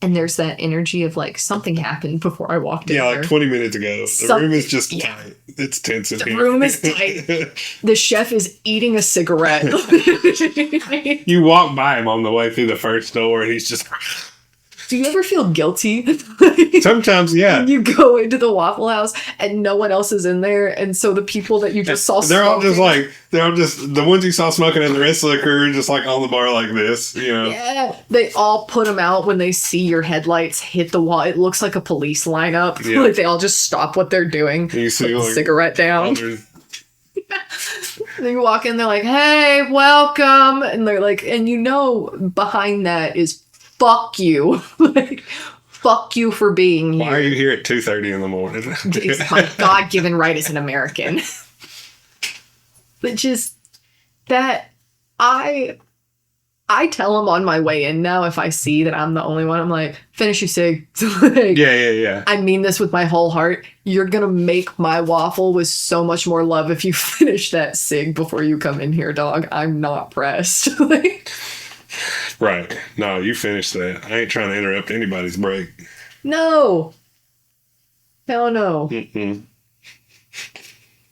and there's that energy of like something happened before I walked in. Yeah, there. like 20 minutes ago. The room is just tight. It's tense in here. The room is tight. The chef is eating a cigarette. You walk by him on the way through the first door and he's just... Do you ever feel guilty? Sometimes, yeah. You go into the Waffle House and no one else is in there, and so the people that you just saw they're all just the ones you saw smoking, and the rest of the crew are just like on the bar like this, you know. Yeah, they all put them out when they see your headlights hit the wall. It looks like a police lineup. Yeah. Like they all just stop what they're doing, you see, put like, the cigarette down. Then you walk in, they're like, "Hey, welcome," and they're like, and you know, behind that is fuck you. Like, fuck you for being here. Why are you here at 2:30 in the morning? It's my God-given right as an American. But just that, I tell them on my way in now, if I see that I'm the only one, I'm like, finish your cig. Like, yeah. I mean this with my whole heart. You're gonna make my waffle with so much more love if you finish that cig before you come in here, dog. I'm not pressed. Like, right. No, you finish that. I ain't trying to interrupt anybody's break. no. Hell no. Mm-mm.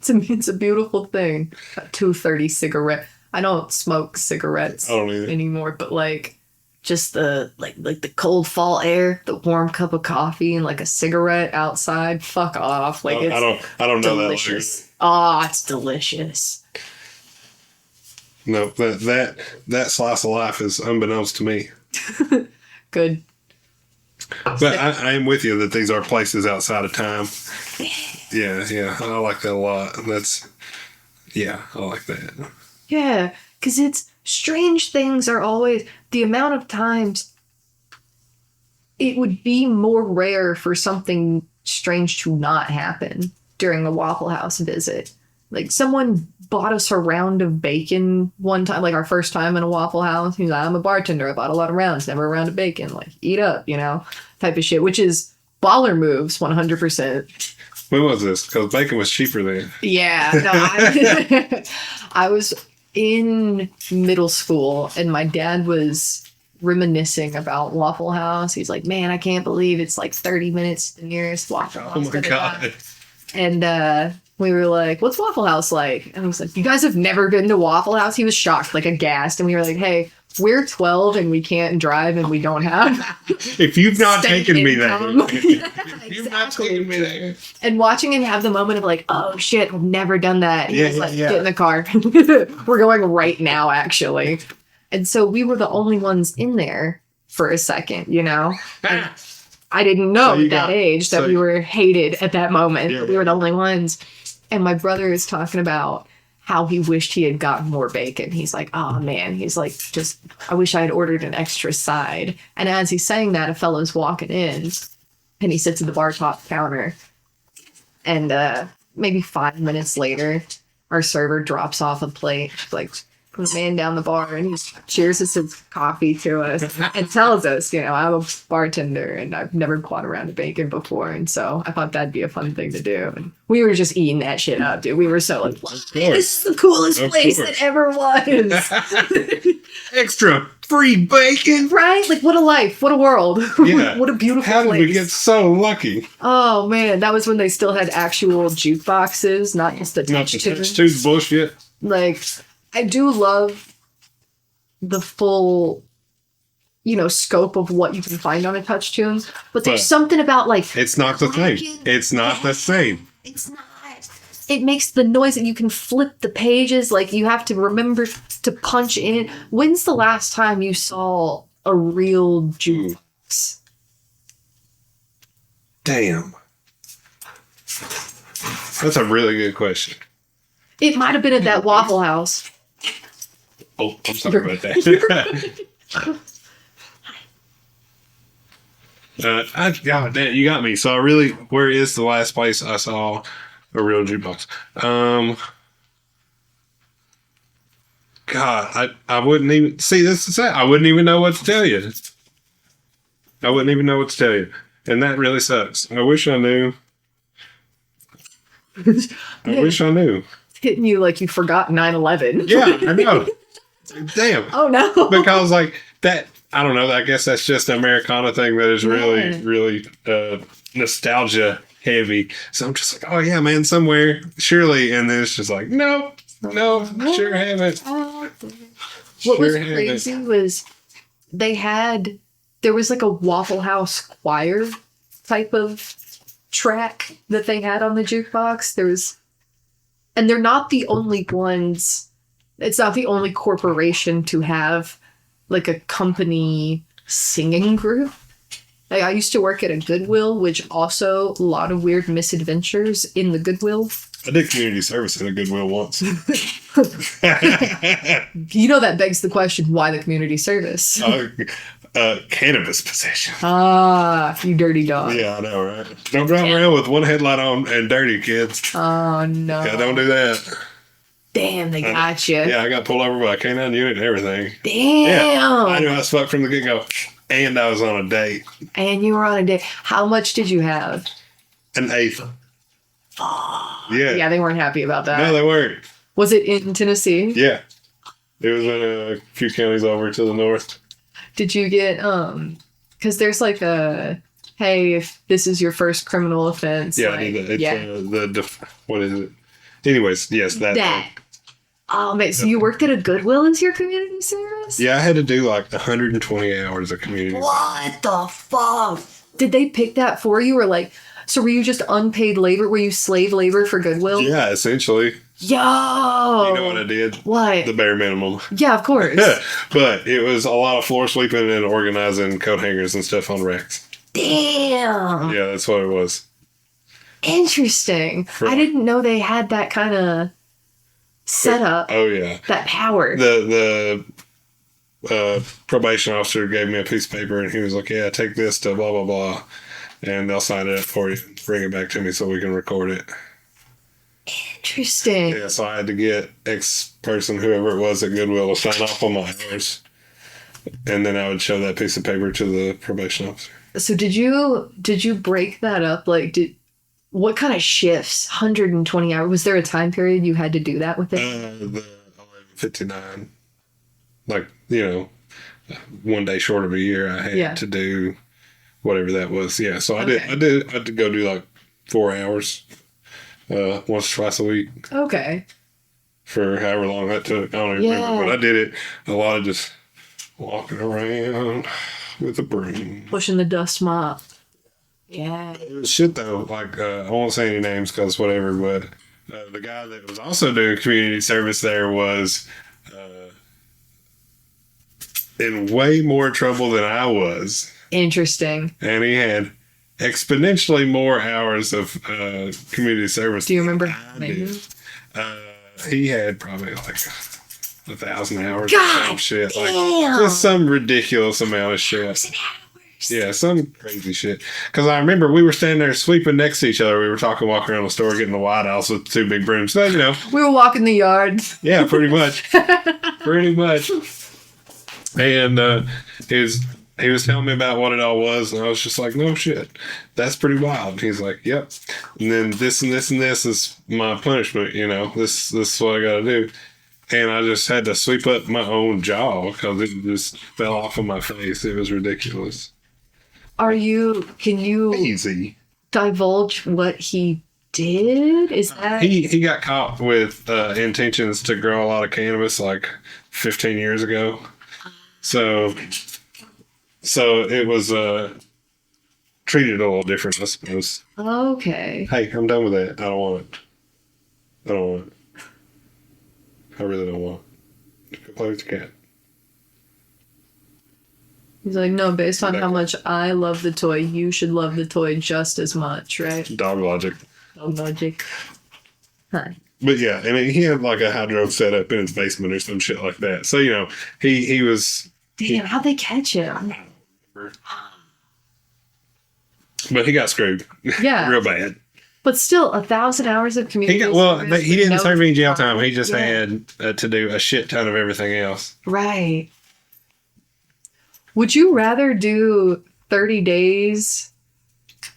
It's a beautiful thing. A 230 cigarette. I don't smoke cigarettes I don't either anymore, but like just the like the cold fall air, the warm cup of coffee, and like a cigarette outside. Fuck off. Like it's I don't know delicious. Oh, it's delicious. No, that slice of life is unbeknownst to me. Good. But I am with you that these are places outside of time. Yeah. I like that a lot. I like that. Yeah, because it's strange things are always, the amount of times it would be more rare for something strange to not happen during a Waffle House visit. Like, someone bought us a round of bacon one time, like our first time in a Waffle House. He's like, I'm a bartender. I bought a lot of rounds, never a round of bacon. Like, eat up, you know, type of shit, which is baller moves, 100%. When was this? Because bacon was cheaper then. Yeah. No, I was in middle school, and my dad was reminiscing about Waffle House. He's like, man, I can't believe it's like 30 minutes to the nearest Waffle House. Oh my God. And we were like, what's Waffle House like? And I was like, you guys have never been to Waffle House? He was shocked, like aghast. And we were like, hey, we're 12 and we can't drive and we don't have if you've not taken me there. Yeah, You've not taken me there. And watching him have the moment of like, oh shit, I've never done that. He was like, get in the car. We're going right now, actually. And so we were the only ones in there. for a second, you know? And I didn't know at that age that we were hated at that moment. Yeah, we were the only ones. And my brother is talking about how he wished he had gotten more bacon. He's like, oh man, he's like, just, I wish I had ordered an extra side. And as he's saying that, a fellow's walking in and he sits at the bar top counter. And maybe 5 minutes later, our server drops off a plate, like, the man down the bar, and he cheers his coffee to us and tells us, you know, I'm a bartender and I've never bought around a bacon before. And so I thought that'd be a fun thing to do. And we were just eating that shit up, dude. We were so like, this is the coolest place that ever was. Extra free bacon. Right? Like, what a life. What a world. Yeah. What a beautiful place. How did we get so lucky? Oh, man. That was when they still had actual jukeboxes, not just the touch tunes. Touch tunes bullshit. Like, I do love the full, you know, scope of what you can find on a touch tunes, but there's something about like it's not the same. It's not the same. It's not. It makes the noise and you can flip the pages. Like you have to remember to punch in. When's the last time you saw a real jukebox? Damn. That's a really good question. It might have been at that Waffle House. Oh, I'm sorry about that. God damn, you got me. So where is the last place I saw a real jukebox? God, I wouldn't even see. This is it. I wouldn't even know what to tell you. I wouldn't even know what to tell you, and that really sucks. I wish I knew. I wish I knew. Hitting you like you forgot 9/11. Yeah, I know. Damn. Oh no. Because like that, I don't know. I guess that's just an Americana thing that is really nostalgia heavy. So I'm just like, oh yeah, man, somewhere surely, and then it's just like, no, sure haven't. What was crazy was there was like a Waffle House choir type of track that they had on the jukebox. And they're not the only ones. It's not the only corporation to have like a company singing group. Like I used to work at a Goodwill, which also a lot of weird misadventures in the Goodwill. I did community service at a Goodwill once. You know, that begs the question, why the community service? Cannabis possession. Ah, you dirty dog. Yeah, I know, right? Don't drive around with one headlight on and dirty, kids. Oh, no. Yeah, don't do that. Damn, they got you. Yeah, I got pulled over by a canine unit and everything. Damn. Yeah, I knew I was fucked from the get-go. And I was on a date. And you were on a date. How much did you have? An eighth. Yeah. Yeah, they weren't happy about that. No, they weren't. Was it in Tennessee? Yeah. It was in a few counties over to the north. Did you get, because there's like hey, if this is your first criminal offense. Yeah, like, I need it's what is it? Anyways, yes, that. Oh, man, so you worked at a Goodwill as your community service? Yeah, I had to do like 120 hours of community service. What the fuck? Did they pick that for you, or like, so were you just unpaid labor? Were you slave labor for Goodwill? Yeah, essentially. Yo! You know what I did? What? The bare minimum. Yeah, of course. But it was a lot of floor sweeping and organizing coat hangers and stuff on racks. Damn! Yeah, that's what it was. Interesting. I didn't know they had that kind of setup. Oh, yeah. That power. The probation officer gave me a piece of paper and he was like, yeah, take this to blah, blah, blah. And they'll sign it up for you. Bring it back to me so we can record it. Interesting. Yeah, so I had to get X person, whoever it was at Goodwill, to sign off on my hours. And then I would show that piece of paper to the probation officer. So did you break that up? Like, what kind of shifts? 120 hours? Was there a time period you had to do that with it? The 11:59. Like, you know, 1 day short of a year, I had to do whatever that was. Yeah, so I had to go do like 4 hours once or twice a week. Okay. For however long that took. I don't even remember, but I did it a lot of just walking around with a broom. Pushing the dust mop. Yeah. It was shit though. Like, I won't say any names because whatever, but the guy that was also doing community service there was, in way more trouble than I was. Interesting. And he had exponentially more hours of community service. Do you remember? He had probably like 1,000 hours. God, of shit. damn. Like just some ridiculous amount of shit. Yeah, some crazy shit. Because I remember we were standing there sweeping next to each other. We were walking around the store, getting the White House with 2 big brooms. So, we were walking the yard. Yeah, pretty much. Pretty much. And he was telling me about what it all was, and I was just like, no shit. That's pretty wild. He's like, yep. And then this and this and this is my punishment, This is what I got to do. And I just had to sweep up my own jaw because it just fell off of my face. It was ridiculous. Can you Easy. divulge what he did? Is that he got caught with intentions to grow a lot of cannabis like 15 years ago. So it was treated a little different, I suppose. okay? Hey, I'm done with that. I don't want it. I really don't want it. Go play with your cat. He's like, no, based on how much I love the toy, you should love the toy just as much, right? Dog logic. Dog logic. Huh. But yeah, and he had like a hydro set up in his basement or some shit like that. So, he was... Damn, how'd they catch him? But he got screwed. Yeah. Real bad. But still, 1,000 hours of community service he didn't with serve no any jail time. He just time. had to do a shit ton of everything else. Right. Would you rather do 30 days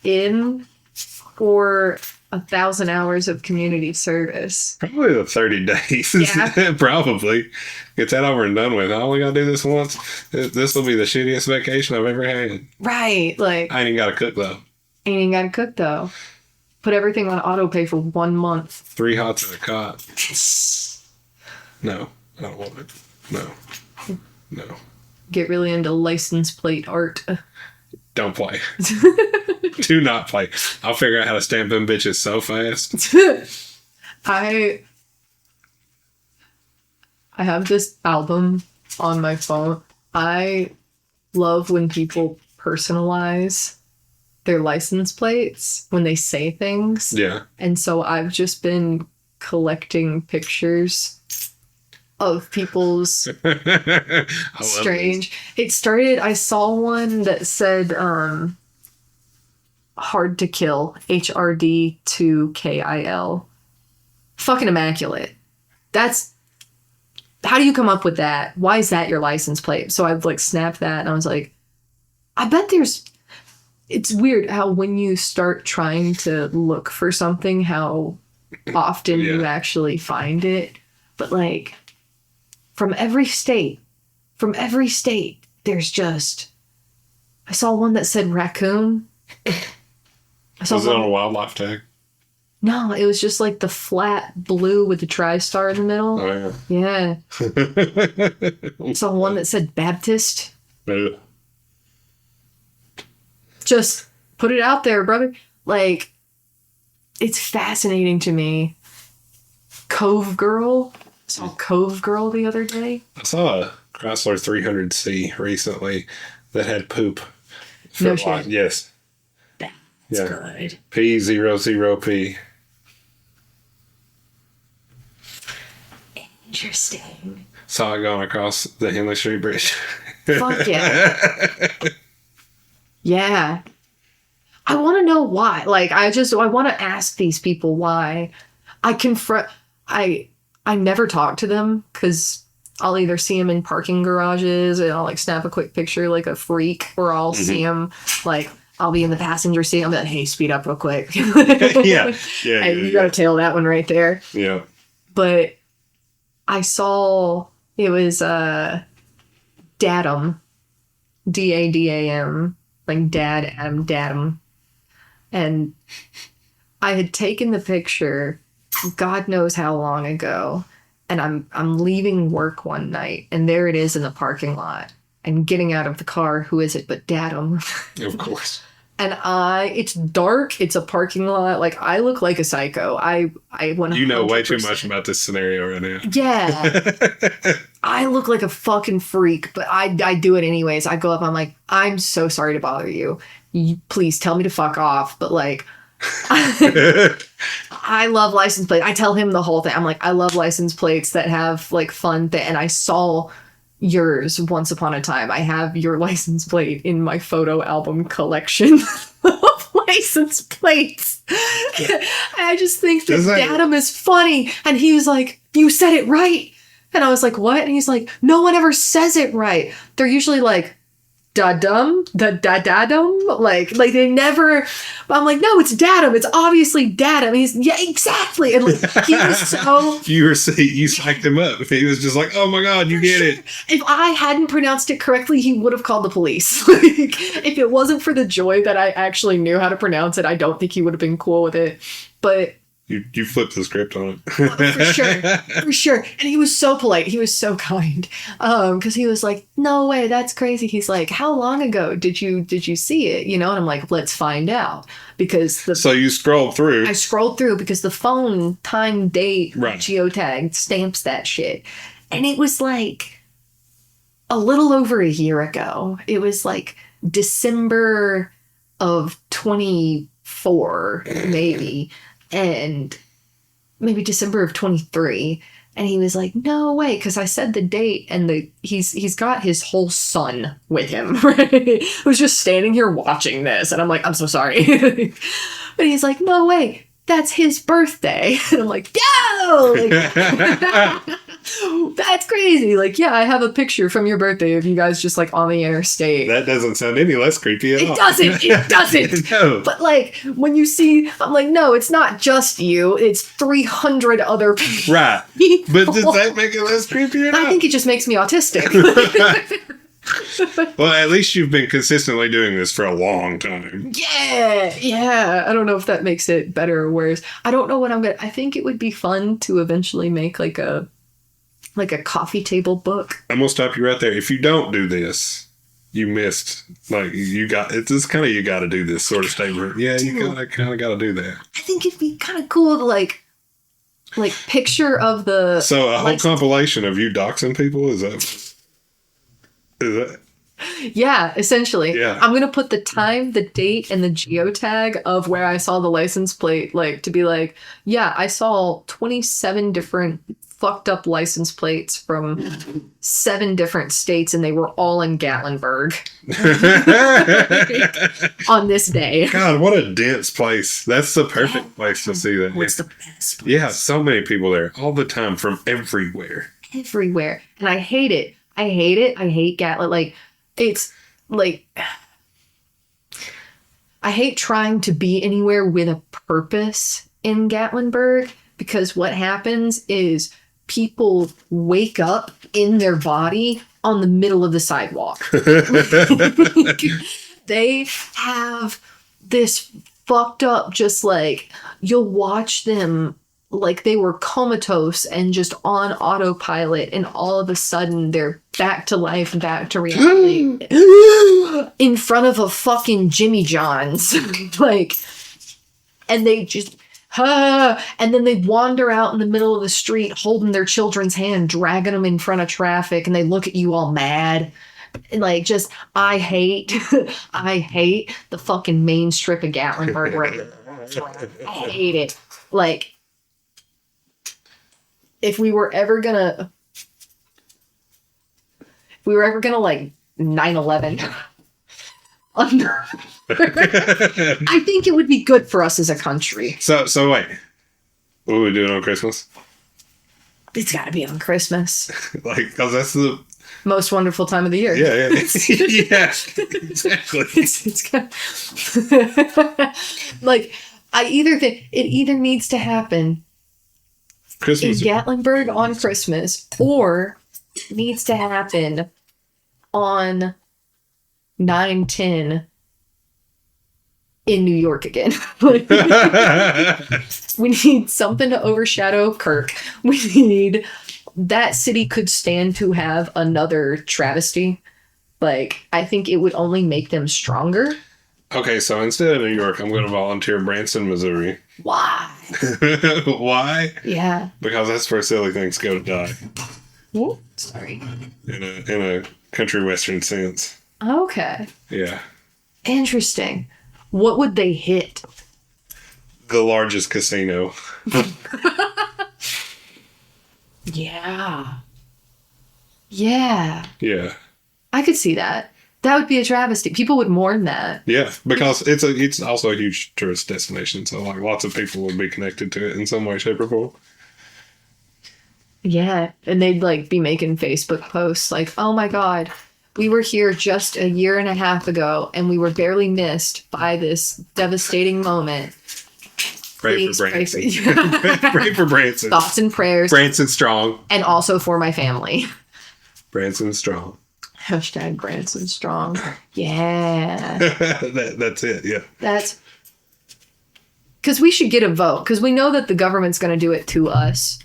in or 1,000 hours of community service? Probably the 30 days. Yeah. Probably. Get that over and done with. I only got to do this once. This will be the shittiest vacation I've ever had. Right. Like, I ain't even got to cook, though. ain't even got to cook, though. Put everything on auto pay for 1 month. 3 hots and a cot. No, I don't want it. No. Get really into license plate art. Don't play. Do not play. I'll figure out how to stamp them bitches so fast. I have this album on my phone. I love when people personalize their license plates when they say things. Yeah. And so I've just been collecting pictures of people's strange. It started, I saw one that said hard to kill, HRD2KIL. Fucking immaculate. That's, how do you come up with that? Why is that your license plate? So I've like snapped that and I was like, I bet it's weird how when you start trying to look for something, how often you actually find it. But like, from every state, there's just... I saw one that said raccoon. Was it on a wildlife tag? No, it was just like the flat blue with the TriStar in the middle. Oh, yeah. Yeah. I saw one that said Baptist. Yeah. Just put it out there, brother. Like, it's fascinating to me. Cove Girl. I saw Cove Girl the other day. I saw a Chrysler 300C recently that had poop. No shit. Yes. That's good. P00P. Interesting. Saw it going across the Henley Street Bridge. Fuck yeah. Yeah. I want to know why. Like, I want to ask these people why. I never talk to them because I'll either see them in parking garages and I'll like snap a quick picture like a freak, or I'll see them like, I'll be in the passenger seat. I'll be like, hey, speed up real quick. Yeah. Hey, you got to tail that one right there. Yeah. But I saw it was Dadam, DADAM, like Dad Adam Dadam, and I had taken the picture God knows how long ago, and I'm leaving work one night, and there it is in the parking lot, and getting out of the car, who is it but Dadam? Of course. And it's dark. It's a parking lot. Like, I look like a psycho. I 100%. You know way too much about this scenario right now. Yeah. I look like a fucking freak, but I do it anyways. I go up, I'm like, I'm so sorry to bother you. Please tell me to fuck off. But like, I love license plates. I tell him the whole thing. I'm like, I love license plates that have like fun and I saw yours once upon a time. I have your license plate in my photo album collection of license plates. I just think that Datum is funny. And he was like, you said it right. And I was like, what? And he's like, no one ever says it right. They're usually like, da-dum, da-da-da-dum. Like they never, I'm like, no, it's Datum. It's obviously Datum. He's, yeah, exactly. And like, he was so. You psyched him up. He was just like, oh my God, you get it. If I hadn't pronounced it correctly, he would have called the police. Like, if it wasn't for the joy that I actually knew how to pronounce it, I don't think he would have been cool with it. But You flipped the script on it. For sure. And he was so polite. He was so kind. Because he was like, no way, that's crazy. He's like, how long ago did you see it? You know, and I'm like, let's find out. Because so you scrolled through. I scrolled through because the phone time date right. geotag stamps that shit. And it was like a little over a year ago. It was like December of 24, maybe. And maybe December of 23. And he was like, no way. Because I said the date and he's got his whole son with him, right? Who's just standing here watching this. And I'm like, I'm so sorry. But he's like, no way. That's his birthday. And I'm like, yo! Like, that's crazy. Like, yeah, I have a picture from your birthday of you guys just like on the interstate. That doesn't sound any less creepy at all. It doesn't. No. But like, when you see, I'm like, no, it's not just you. It's 300 other people. Right. But does that make it less creepy or not? I think it just makes me autistic. Well, at least you've been consistently doing this for a long time. Yeah. I don't know if that makes it better or worse. I don't know what I think it would be fun to eventually make like a coffee table book. I'm gonna stop you right there. If you don't do this, you missed. Like you got to do this sort of statement. Yeah, you kind of got to do that. I think it'd be kind of cool to like picture of the. So a whole compilation of you doxing people is that? Yeah, essentially. Yeah. I'm gonna put the time, the date, and the geotag of where I saw the license plate, like to be like, yeah, I saw 27 different fucked up license plates from 7 different states, and they were all in Gatlinburg on this day. God, what a dense place! That's the perfect place to see that. What's the best place? Yeah, so many people there all the time from everywhere. And I hate it. I hate Gatlin. Like, it's like, I hate trying to be anywhere with a purpose in Gatlinburg, because what happens is people wake up in their body on the middle of the sidewalk. They have this fucked up, just like, you'll watch them like they were comatose and just on autopilot, and all of a sudden they're back to life, back to reality in front of a fucking Jimmy John's. Like, and they just and then they wander out in the middle of the street holding their children's hand, dragging them in front of traffic, and they look at you all mad. And like, just, I hate the fucking main strip of Gatlinburg right. I hate it. Like, if we were ever gonna like 9/11, I think it would be good for us as a country. So wait, what are we doing on Christmas? It's got to be on Christmas. Like, because that's the most wonderful time of the year. Yeah, yeah, exactly. It's got, like, I either think it either needs to happen Christmas in Gatlinburg on Christmas, or needs to happen on 9/10 in New York again. We need something to overshadow Kirk. We need, that city could stand to have another travesty. Like, I think it would only make them stronger. Okay, so instead of New York, I'm going to volunteer Branson, Missouri. Why? Why? Yeah. Because that's where silly things go to die. Whoop, sorry. In a country western sense. Okay. Yeah. Interesting. What would they hit? The largest casino. Yeah. Yeah. Yeah. I could see that. That would be a travesty. People would mourn that. Yeah, because it's also a huge tourist destination, so like lots of people would be connected to it in some way, shape, or form. Yeah, and they'd like be making Facebook posts like, "Oh my God, we were here just a year and a half ago, and we were barely missed by this devastating moment." Pray for Branson. Pray for Branson. Thoughts and prayers. Branson strong. And also for my family. Branson strong. Hashtag Branson strong. Yeah. That's it. Yeah. That's because we should get a vote because we know that the government's going to do it to us.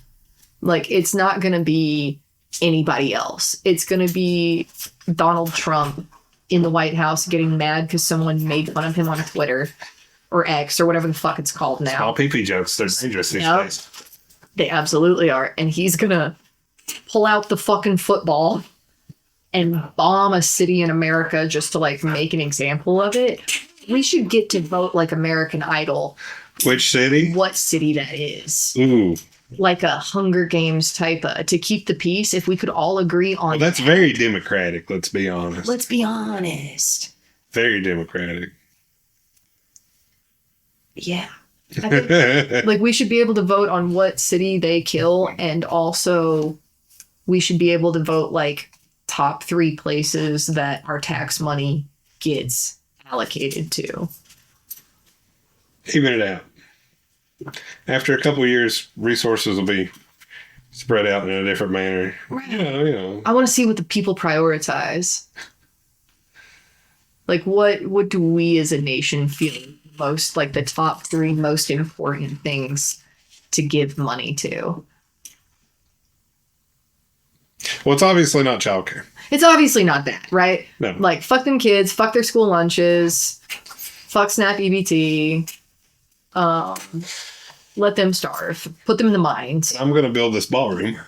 Like, it's not going to be anybody else. It's going to be Donald Trump in the White House getting mad because someone made fun of him on Twitter or X or whatever the fuck it's called now. All pee-pee jokes. They're dangerous these days. They absolutely are. And he's going to pull out the fucking football and bomb a city in America just to like make an example of it. We should get to vote like American Idol. Which city? What city that is. Ooh. Like a Hunger Games type of, to keep the peace. If we could all agree on that's that. Very democratic, let's be honest. Let's be honest. Very democratic. Yeah. I think, like, we should be able to vote on what city they kill, and also we should be able to vote like top 3 places that our tax money gets allocated to. Even it out. After a couple of years, resources will be spread out in a different manner. Right. You know. I want to see what the people prioritize. Like, what do we as a nation feel most like the top 3 most important things to give money to? Well, it's obviously not childcare. It's obviously not that, right? No. Like, fuck them kids, fuck their school lunches, fuck SNAP EBT, let them starve, put them in the mines. I'm going to build this ballroom.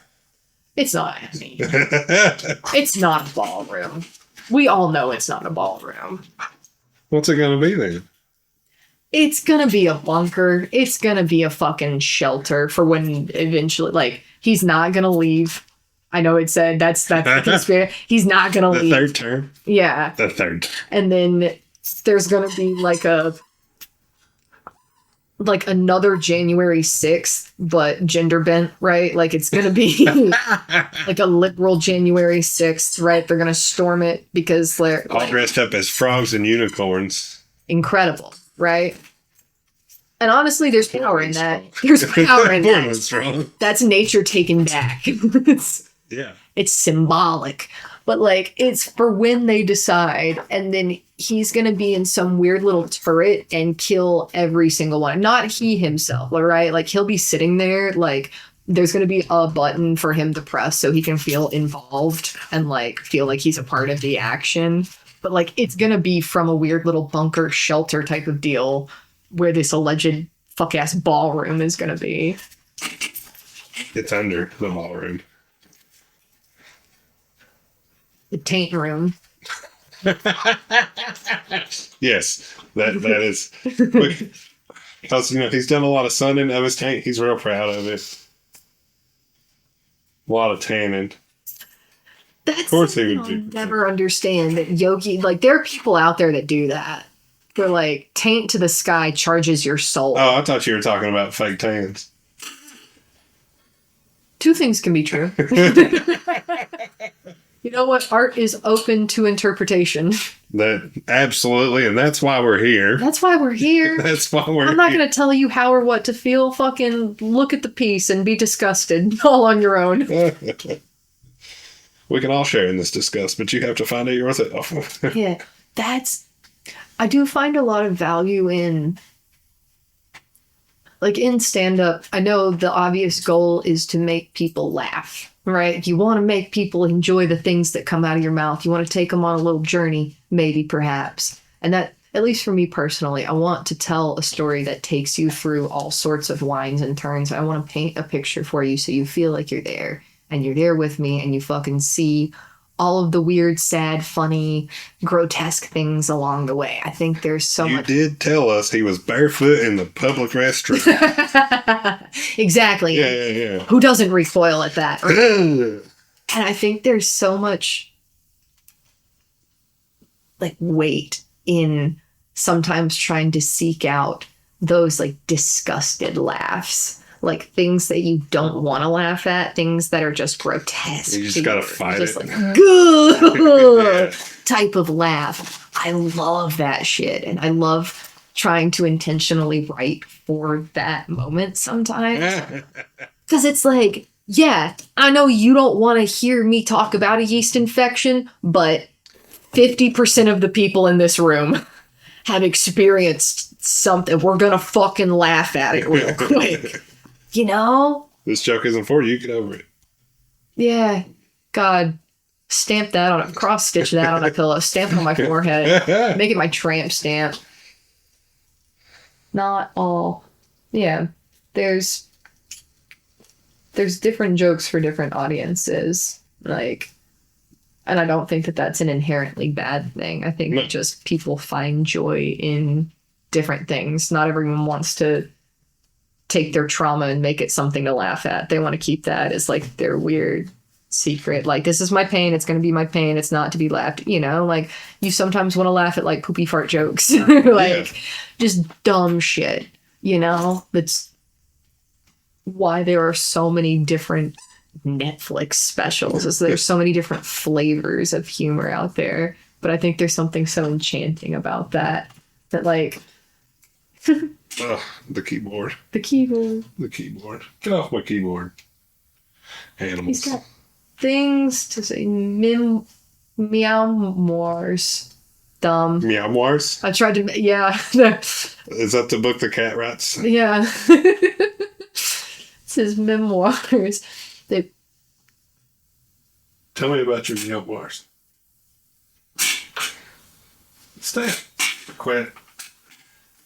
It's not, I mean, it's not a ballroom. We all know it's not a ballroom. What's it going to be then? It's going to be a bunker. It's going to be a fucking shelter for when eventually, like, he's not going to leave. I know it said that's the conspiracy. He's not going to leave. The third term? Yeah. The third. And then there's going to be like another January 6th, but gender bent, right? Like, it's going to be like a liberal January 6th, right? They're going to storm it because they're all dressed up as frogs and unicorns. Incredible, right? And honestly, there's power in that. There's power in that. That's nature taken back. Yeah. It's symbolic. But, like, it's for when they decide, and then he's going to be in some weird little turret and kill every single one. Not he himself, right? Like, he'll be sitting there, like, there's going to be a button for him to press so he can feel involved and, like, feel like he's a part of the action. But, like, it's going to be from a weird little bunker shelter type of deal where this alleged fuck-ass ballroom is going to be. It's under the ballroom. The taint room. Yes, that is. Because, you know, he's done a lot of sunning of his taint. He's real proud of it. A lot of tanning. That's of course he would I'll do. Never understand that yogi, like, there are people out there that do that. They're like, taint to the sky charges your soul. Oh, I thought you were talking about fake tans. 2 things can be true. You know what? Art is open to interpretation. That absolutely, and that's why we're here. That's why we're here. That's why we're I'm not going to tell you how or what to feel. Fucking look at the piece and be disgusted all on your own. We can all share in this disgust, but you have to find it yourself. Yeah, I do find a lot of value in, like, in stand-up. I know the obvious goal is to make people laugh. Right? You want to make people enjoy the things that come out of your mouth. You want to take them on a little journey, maybe, perhaps. And that, at least for me personally, I want to tell a story that takes you through all sorts of winds and turns. I want to paint a picture for you so you feel like you're there and you're there with me and you fucking see all of the weird, sad, funny, grotesque things along the way. I think there's so much. You did tell us he was barefoot in the public restroom. Exactly. Yeah. Who doesn't recoil at that? And I think there's so much like weight in sometimes trying to seek out those like disgusted laughs. Like things that you don't want to laugh at, things that are just grotesque. You just gotta fight just it. Like, good type of laugh. I love that shit. And I love trying to intentionally write for that moment sometimes. Because it's like, yeah, I know you don't want to hear me talk about a yeast infection, but 50% of the people in this room have experienced something. We're going to fucking laugh at it real quick. You know? This joke isn't for you. Get over it. Yeah. God. Stamp that on a cross stitch that on a pillow. Stamp it on my forehead. Make it my tramp stamp. Not all. Yeah. There's different jokes for different audiences. Like, and I don't think that that's an inherently bad thing. I think just people find joy in different things. Not everyone wants to take their trauma and make it something to laugh at. They want to keep that as like their weird secret. Like, this is my pain. It's going to be my pain. It's not to be laughed. You know, like you sometimes want to laugh at like poopy fart jokes, like just dumb shit, you know, that's why there are so many different Netflix specials, is there's so many different flavors of humor out there. But I think there's something so enchanting about that like the keyboard. The keyboard. Get off my keyboard. Animals. He's got things to say. Meow-moires. Dumb. Meow-moires? I tried to... Yeah. Is that the book the cat writes? Yeah. It's his memoirs. Tell me about your meow-moires. Quit.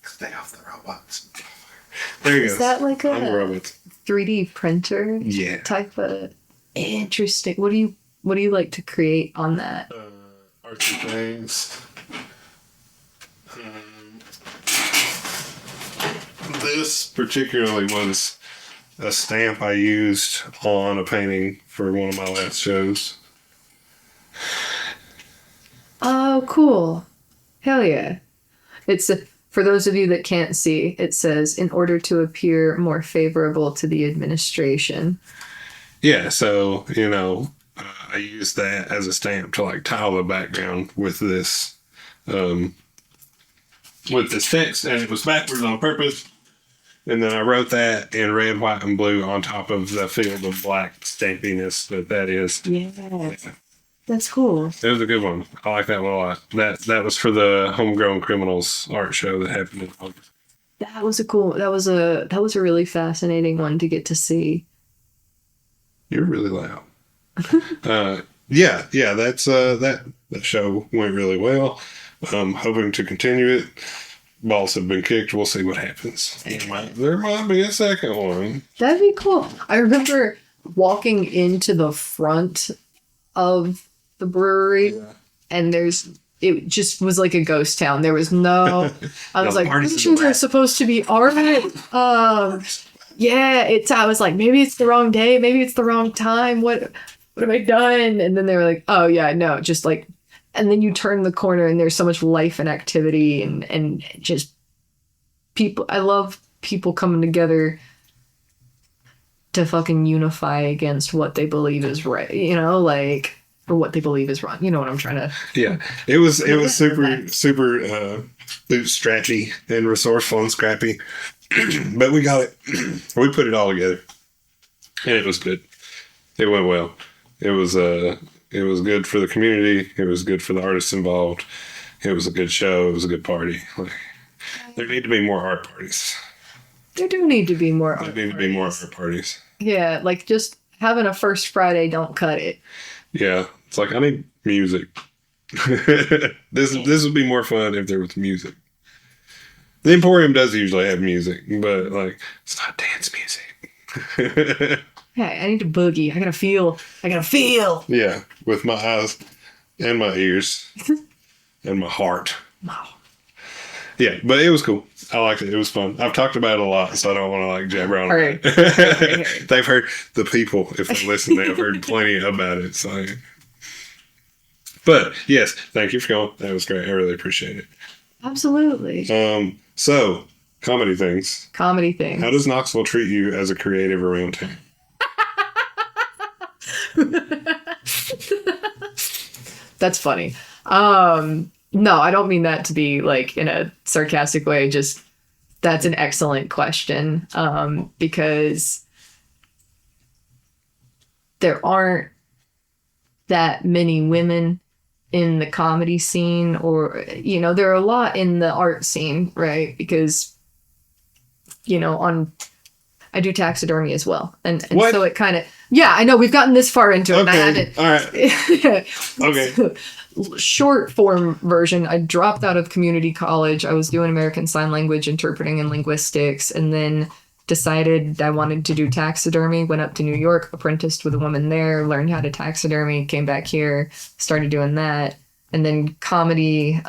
Stay off the robots. There you go. Is that like a 3D printer? Yeah. Type of interesting. What do you like to create on that? Artsy things. This particularly was a stamp I used on a painting for one of my last shows. Oh, cool. Hell yeah. It's for those of you that can't see, it says, in order to appear more favorable to the administration. Yeah, so, you know, I used that as a stamp to like tile the background with this text, and it was backwards on purpose. And then I wrote that in red, white, and blue on top of the field of black stampiness that is. Yeah. That's cool. It was a good one. I like that one a lot. That was for the Homegrown Criminals art show that happened in August. That was a really fascinating one to get to see. You're really loud. Yeah, that's that show went really well. Hoping to continue it. Balls have been kicked. We'll see what happens. There might be a second one. That'd be cool. I remember walking into the front of the brewery, and it just was like a ghost town. There was no. I was like, pretty sure there's supposed to be art. Yeah, I was like, maybe it's the wrong day, maybe it's the wrong time. What have I done? And then they were like, oh yeah, no, just like. And then you turn the corner and there's so much life and activity and just people. I love people coming together to fucking unify against what they believe is right, you know, like, or what they believe is wrong. You know what I'm trying to. Yeah, it was super bootstrappy and resourceful and scrappy, but we got it. We put it all together, and it was good. It went well. It was good for the community. It was good for the artists involved. It was a good show. It was a good party. Like, there need to be more art parties. There do need to be more art There parties. need to be more art parties. Yeah, like just having a first Friday don't cut it. Yeah, it's like I need music. This would be more fun if there was music. The Emporium does usually have music, but like it's not dance music. Hey, I need to boogie. I gotta feel. Yeah, with my eyes and my ears and my heart. Wow. Yeah, but it was cool. I liked it. It was fun. I've talked about it a lot, so I don't want to like jabber on Right. it. They've heard the people, if they listen, they've heard plenty about it. So, but yes, thank you for going. That was great. I really appreciate it. Absolutely. So comedy things. Comedy things. How does Knoxville treat you as a creative around town? That's funny. No, I don't mean that to be like in a sarcastic way. Just that's an excellent question. Because there aren't that many women in the comedy scene, or, you know, there are a lot in the art scene, right? Because, you know, I do taxidermy as well. And so it kind of, yeah, I know we've gotten this far into it. Okay. And I All right. Okay. Short form version, I dropped out of community college. I was doing American Sign Language interpreting and linguistics, and then decided I wanted to do taxidermy. Went up to New York, apprenticed with a woman there, learned how to taxidermy, came back here, started doing that. And then comedy,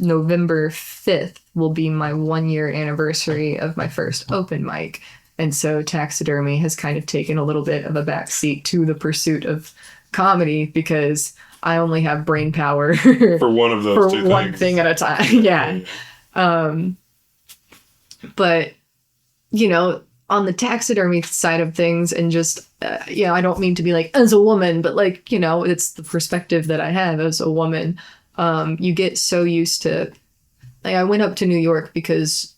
November 5th will be my 1-year anniversary of my first open mic. And so taxidermy has kind of taken a little bit of a backseat to the pursuit of comedy, because I only have brain power for one of those for one thing at a time. Yeah. But, you know, on the taxidermy side of things, and just, I don't mean to be like, as a woman, but like, you know, it's the perspective that I have as a woman. You get so used to, like, I went up to New York because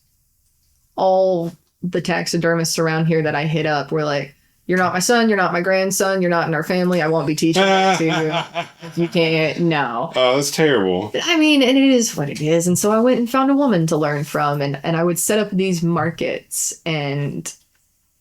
all the taxidermists around here that I hit up were like, you're not my son, you're not my grandson, you're not in our family, I won't be teaching that to you. You can't, no. Oh, that's terrible. I mean, and it is what it is. And so I went and found a woman to learn from, and I would set up these markets and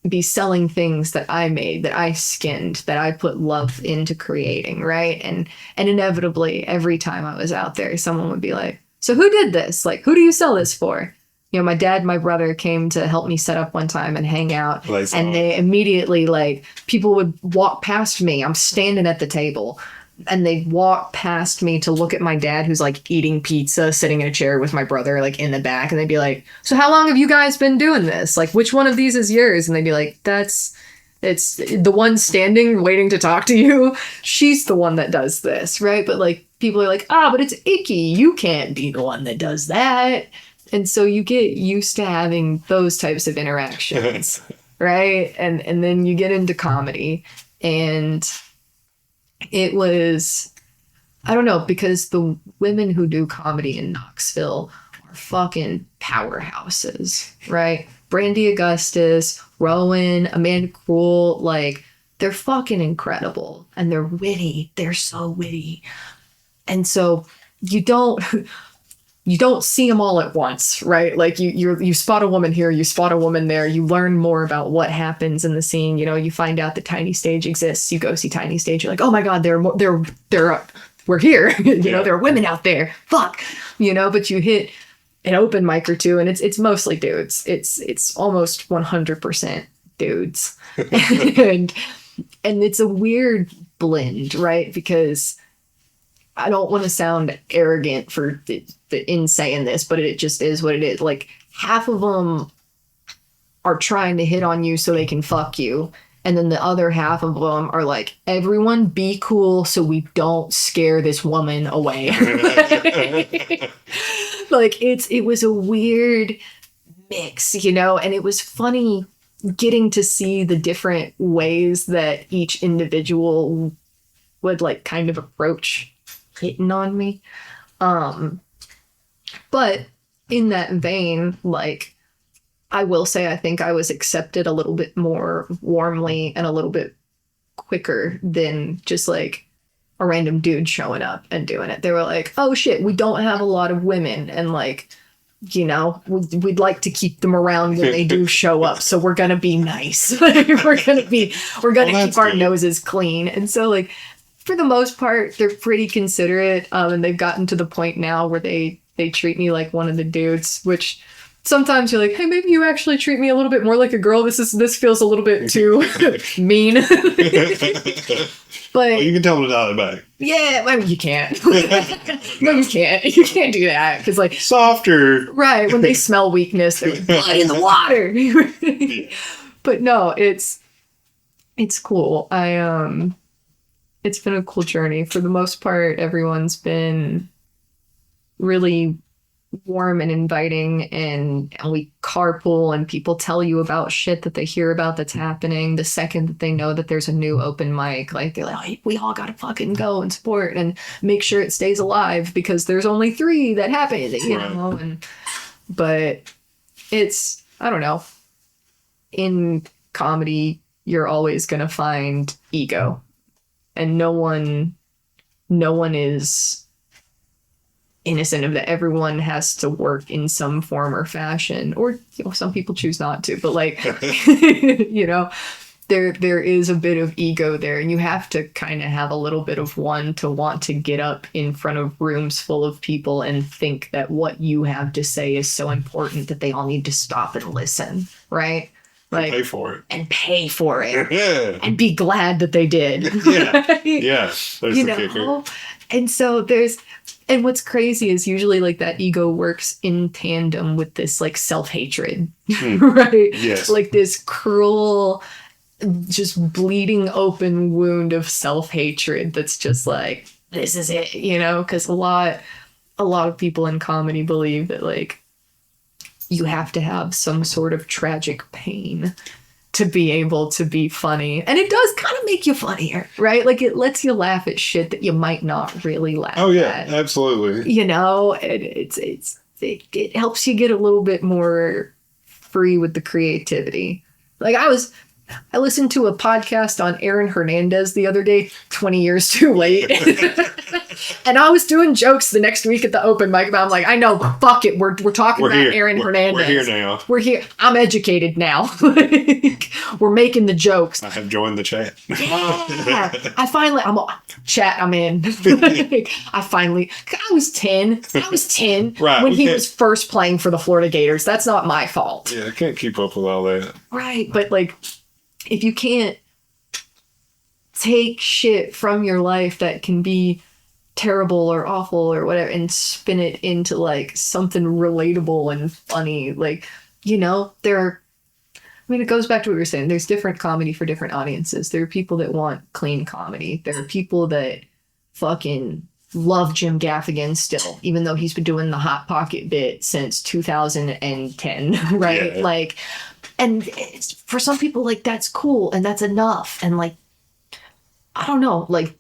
be selling things that I made, that I skinned, that I put love into creating, right? And inevitably, every time I was out there, someone would be like, so who did this? Like, who do you sell this for? You know, my dad and my brother came to help me set up one time and hang out. And they immediately, like, people would walk past me. I'm standing at the table. And they'd walk past me to look at my dad, who's, like, eating pizza, sitting in a chair with my brother, like, in the back. And they'd be like, so how long have you guys been doing this? Like, which one of these is yours? And they'd be like, it's the one standing, waiting to talk to you. She's the one that does this, right? But, like, people are like, but it's icky. You can't be the one that does that. And so you get used to having those types of interactions, right? And then you get into comedy, and it was, I don't know, because the women who do comedy in Knoxville are fucking powerhouses, right? Brandy Augustus, Rowan, Amanda Cruel, like, they're fucking incredible, and they're witty. They're so witty. And so you don't see them all at once, right? Like you spot a woman here, you spot a woman there, you learn more about what happens in the scene. You know, you find out that Tiny Stage exists. You go see Tiny Stage. You're like, oh my God, we're here. You know, there are women out there. Fuck, you know. But you hit an open mic or two, and it's mostly dudes. It's almost 100% dudes, and it's a weird blend, right? Because I don't want to sound arrogant in saying this, but it just is what it is. Like, half of them are trying to hit on you so they can fuck you. And then the other half of them are like, everyone be cool so we don't scare this woman away. Like, it was a weird mix, you know? And it was funny getting to see the different ways that each individual would, like, kind of approach hitting on me. But in that vein, like, I will say I think I was accepted a little bit more warmly and a little bit quicker than just like a random dude showing up and doing it. They were like, oh shit, we don't have a lot of women, and like, you know, we'd like to keep them around when they do show up, so we're gonna be nice. we're gonna keep our noses clean. And so, like, for the most part, they're pretty considerate, and they've gotten to the point now where they treat me like one of the dudes, which sometimes you're like, hey, maybe you actually treat me a little bit more like a girl. This feels a little bit too mean. But well, you can tell them to dial it back. Yeah, I mean, you can't. No, you can't. You can't do that because, like, softer. Right, when they smell weakness, they're like, blood in the water. Yeah. But no, it's cool. It's been a cool journey. For the most part, everyone's been really warm and inviting, and we carpool, and people tell you about shit that they hear about that's happening the second that they know that there's a new open mic. Like, they're like, oh, we all gotta fucking go and support and make sure it stays alive because there's only 3 that happen, you know. But it's, I don't know, in comedy you're always gonna find ego, and no one is innocent of that. Everyone has to work in some form or fashion, or, you know, some people choose not to, but, like, you know, there is a bit of ego there, and you have to kind of have a little bit of one to want to get up in front of rooms full of people and think that what you have to say is so important that they all need to stop and listen, right? Like, and pay for it. Yeah. And be glad that they did. Yeah. Right? Yeah. There's you the know? kicker. And so and what's crazy is usually, like, that ego works in tandem with this, like, self-hatred, right? Yes. Like, this cruel, just bleeding open wound of self-hatred that's just like, this is it, you know? Because a lot of people in comedy believe that, like, you have to have some sort of tragic pain to be able to be funny. And it does kind of make you funnier, right? Like, it lets you laugh at shit that you might not really laugh at. Oh, yeah, absolutely. You know, it helps you get a little bit more free with the creativity. Like, I listened to a podcast on Aaron Hernandez the other day, 20 years too late. And I was doing jokes the next week at the open mic about, I'm like, I know, but fuck it. We're talking about here. Aaron Hernandez. We're here now. We're here. I'm educated now. We're making the jokes. I have joined the chat. Yeah. I'm in. I was 10. Right, when he was first playing for the Florida Gators. That's not my fault. Yeah, I can't keep up with all that. Right. But, like, if you can't take shit from your life that can be terrible or awful or whatever and spin it into, like, something relatable and funny, like, you know, it goes back to what we were saying. There's different comedy for different audiences. There are people that want clean comedy. There are people that fucking love Jim Gaffigan still, even though he's been doing the Hot Pocket bit since 2010, right? Yeah. Like, and it's, for some people, like, that's cool and that's enough. And, like, I don't know, like,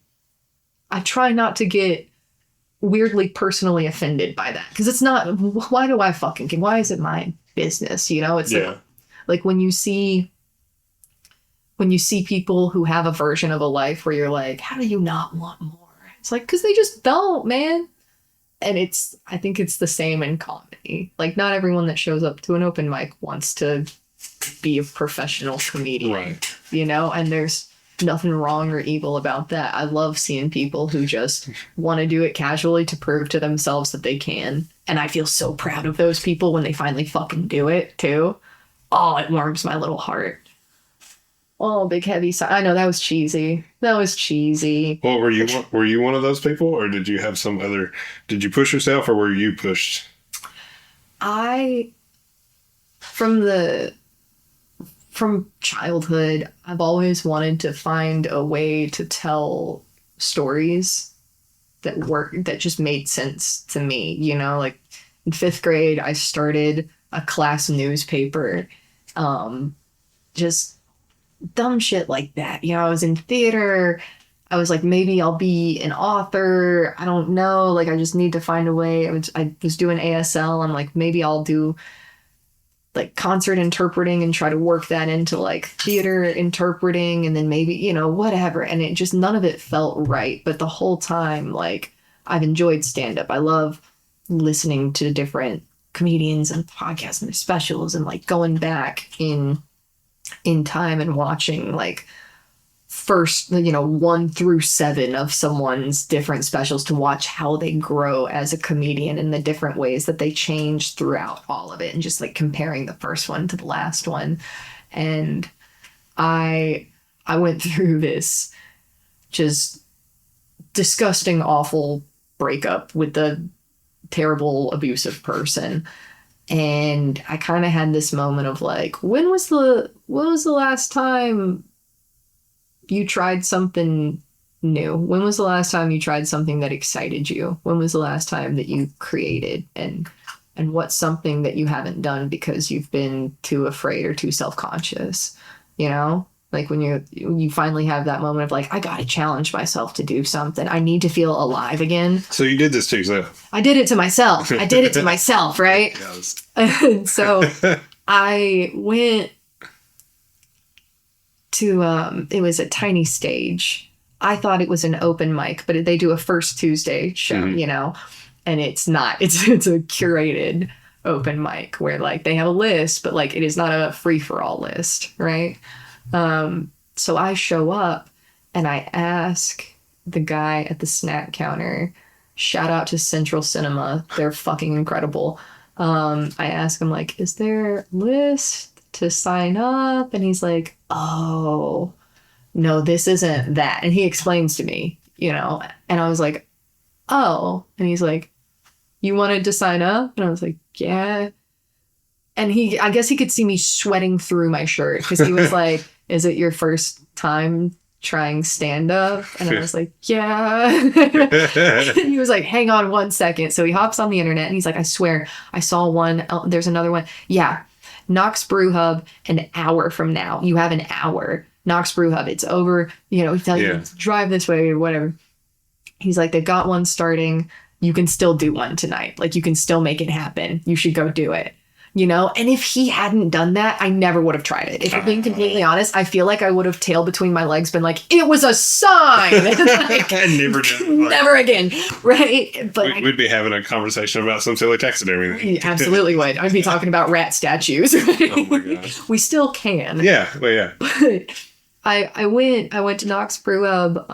I try not to get weirdly personally offended by that, because it's not, why do I fucking care? Why is it my business? You know, it's like when you see people who have a version of a life where you're like, how do you not want more? It's like, because they just don't, man. And I think it's the same in comedy. Like, not everyone that shows up to an open mic wants to be a professional comedian, right? You know, and there's nothing wrong or evil about that. I love seeing people who just want to do it casually to prove to themselves that they can. And I feel so proud of those people when they finally fucking do it too. Oh, it warms my little heart. Oh, big heavy sigh. I know that was cheesy. Well, were you one of those people, or did you have some other? Did you push yourself, or were you pushed? From childhood, I've always wanted to find a way to tell stories that just made sense to me. You know, like, in 5th grade, I started a class newspaper. Just dumb shit like that. You know, I was in theater. I was like, maybe I'll be an author. I don't know. Like, I just need to find a way. I was doing ASL. I'm like, maybe I'll do, like, concert interpreting and try to work that into, like, theater interpreting, and then maybe, you know, whatever. And it just, none of it felt right. But the whole time, like, I've enjoyed stand-up. I love listening to different comedians and podcasts and their specials, and, like, going back in time and watching, like, first, 1 through 7 of someone's different specials to watch how they grow as a comedian and the different ways that they change throughout all of it, and just like comparing the first one to the last one. And I went through this just disgusting, awful breakup with a terrible, abusive person. And I kind of had this moment of like, when was the last time you tried something new? When was the last time you tried something that excited you? When was the last time that you created? And what's something that you haven't done because you've been too afraid or too self-conscious? Like when you finally have that moment of like, I gotta challenge myself to do something. I need to feel alive again. So you did this to yourself. I did it to myself. Right? Yes. And so I went to it was a tiny stage. I thought it was an open mic, but they do a first Tuesday show, and it's not. It's a curated open mic where like they have a list, but like it is not a free-for-all list, right? So I show up and I ask the guy at the snack counter, shout out to Central Cinema, they're fucking incredible. I ask him like, is there a list to sign up? And he's like, oh, no, this isn't that. And he explains to me, and I was like, oh, and he's like, you wanted to sign up? And I was like, yeah. And I guess he could see me sweating through my shirt because he was like, is it your first time trying stand-up? And I was like, yeah. And he was like, hang on 1 second. So he hops on the internet and he's like, I swear I saw one. Oh, there's another one. Yeah. Knox Brew Hub, an hour from now. You have an hour. Knox Brew Hub. It's over. He tell you to drive this way or whatever. He's like, they've got one starting. You can still do one tonight. Like, you can still make it happen. You should go do it. And if he hadn't done that, I never would have tried it. If I'm being completely honest, I feel like I would have tail between my legs, been like, it was a sign. Like, never did. Never again. Right. But we'd be having a conversation about some silly taxidermy. Absolutely would. I'd be talking about rat statues. Right? Oh my gosh. We still can. Yeah. Well, yeah. But I went to Knox Brew Hub.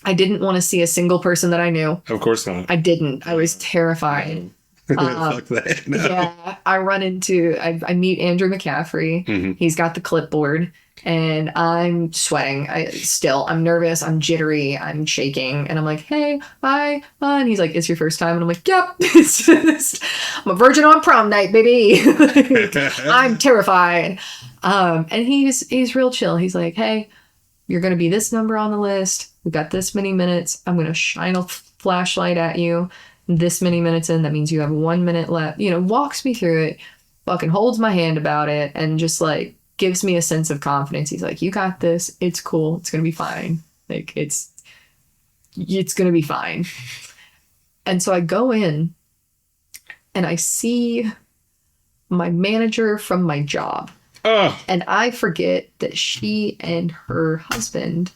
I didn't want to see a single person that I knew. Of course not. I didn't. I was terrified. Fuck that. No. Yeah, I meet Andrew McCaffrey. Mm-hmm. He's got the clipboard and I'm sweating. I'm nervous. I'm jittery. I'm shaking. And I'm like, hey, hi. And he's like, it's your first time? And I'm like, yep. I'm a virgin on prom night, baby. I'm terrified. And he's real chill. He's like, hey, you're going to be this number on the list. We've got this many minutes. I'm going to shine a flashlight at you. This many minutes in, that means you have 1 minute left. Walks me through it, fucking holds my hand about it, and just like gives me a sense of confidence. He's like, you got this. It's cool. It's going to be fine. Like, it's going to be fine. And so I go in and I see my manager from my job. Oh. And I forget that she and her husband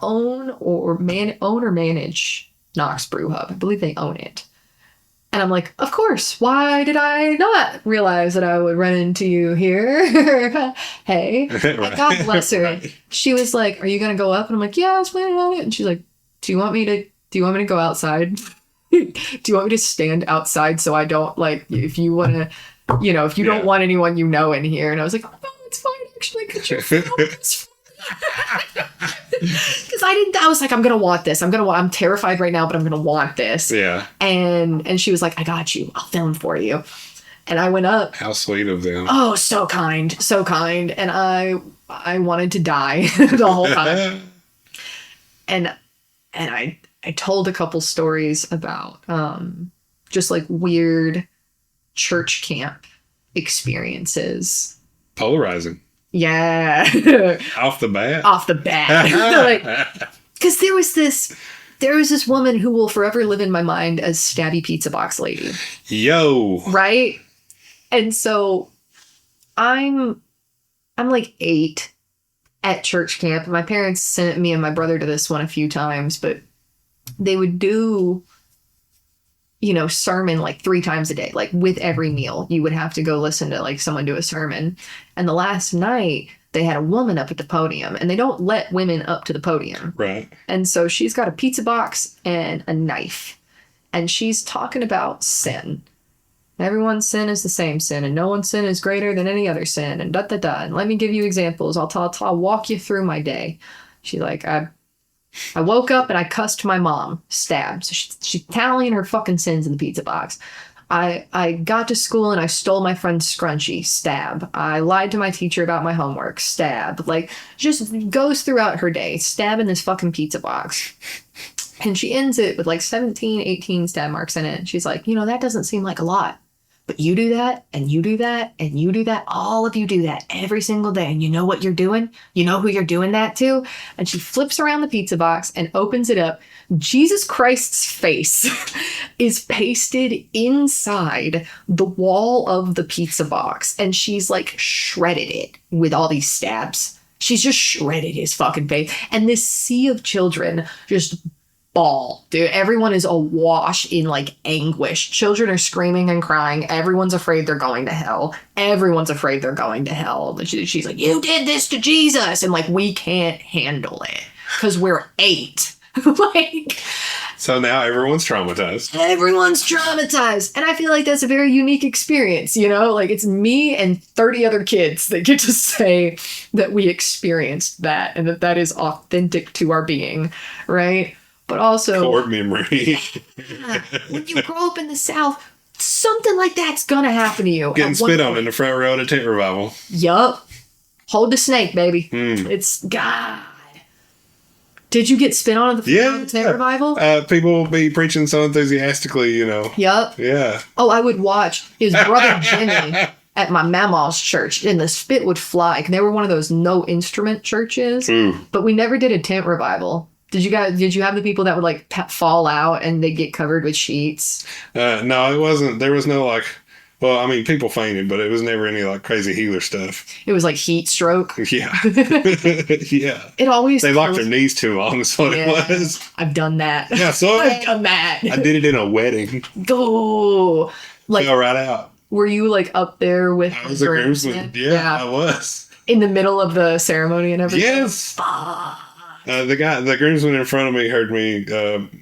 own or manage Knox Brew Hub. I believe they own it. And I'm like, of course. Why did I not realize that I would run into you here? Hey. Right. God bless her. Right. She was like, are you going to go up? And I'm like, yeah, I was planning on it. And she's like, do you want me to go outside? Do you want me to stand outside so I don't, like, if you want to, if you don't want anyone in here? And I was like, no, it's fine, actually. Could you film this? Because I was like, I'm gonna want this. I'm terrified right now, but I'm gonna want this. Yeah. And she was like, I got you. I'll film for you. And I went up. How sweet of them. Oh, so kind. And I wanted to die the whole time. And I told a couple stories about just like weird church camp experiences. Polarizing. Yeah. Off the bat. Because there was this woman who will forever live in my mind as Stabby Pizza Box Lady. Yo. Right? And so I'm like 8 at church camp. My parents sent me and my brother to this one a few times, but they would do, sermon like 3 times a day. Like with every meal, you would have to go listen to like someone do a sermon. And the last night, they had a woman up at the podium, and they don't let women up to the podium. Right. And so she's got a pizza box and a knife, and she's talking about sin. Everyone's sin is the same sin, and no one's sin is greater than any other sin, and da-da-da. And let me give you examples. I'll walk you through my day. She's like, I woke up and I cussed my mom, stabbed. So she's tallying her fucking sins in the pizza box. I got to school and I stole my friend's scrunchie, stab. I lied to my teacher about my homework, stab. Like, just goes throughout her day, stabbing this fucking pizza box. And she ends it with like 17, 18 stab marks in it. She's like, that doesn't seem like a lot. But you do that, and you do that, and you do that. All of you do that every single day. And you know what you're doing? You know who you're doing that to? And she flips around the pizza box and opens it up. Jesus Christ's face is pasted inside the wall of the pizza box. And she's like shredded it with all these stabs. She's just shredded his fucking face. And this sea of children just ball, dude. Everyone is awash in like anguish. Children are screaming and crying. Everyone's afraid they're going to hell. Everyone's afraid they're going to hell. She's like, you did this to Jesus. And like, we can't handle it because we're 8. Like, so now everyone's traumatized. Everyone's traumatized. And I feel like that's a very unique experience, like it's me and 30 other kids that get to say that we experienced that and that is authentic to our being, right? But also, core memory. When you grow up in the South, something like that's gonna happen to you. Getting spit on in the front row at a tent revival. Yup. Hold the snake, baby. It's God. Did you get spit on at the front of the tent revival? People will be preaching so enthusiastically, Yup. Yeah. Oh, I would watch his brother Jimmy at my mama's church, and the spit would fly. They were one of those no instrument churches, but we never did a tent revival. Did you have the people that would like fall out and they get covered with sheets? No, it wasn't. There was no people fainted, but it was never any like crazy healer stuff. It was like heat stroke. Yeah. Yeah. It always they locked their knees too long, is what it was. I've done that. Yeah, so I've done that. I did it in a wedding. Go. Like, fell right out. Were you like up there with I was a groomsman? Yeah, I was. In the middle of the ceremony and everything? Yes. Fuck. The groomsman in front of me heard me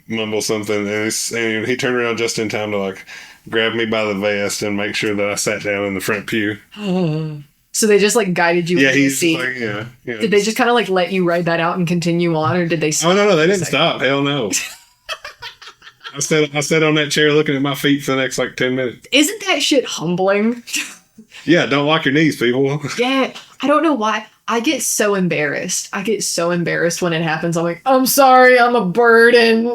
mumble something, and he turned around just in time to like grab me by the vest and make sure that I sat down in the front pew. So they just like guided you into the seat. Like, yeah. Did they just kind of like let you ride that out and continue on, or did they stop? Oh no, they didn't stop. Hell no. I sat on that chair looking at my feet for the next like 10 minutes. Isn't that shit humbling? Yeah, don't lock your knees, people. Yeah, I don't know why. I get so embarrassed. When it happens. I'm like, I'm sorry, I'm a burden.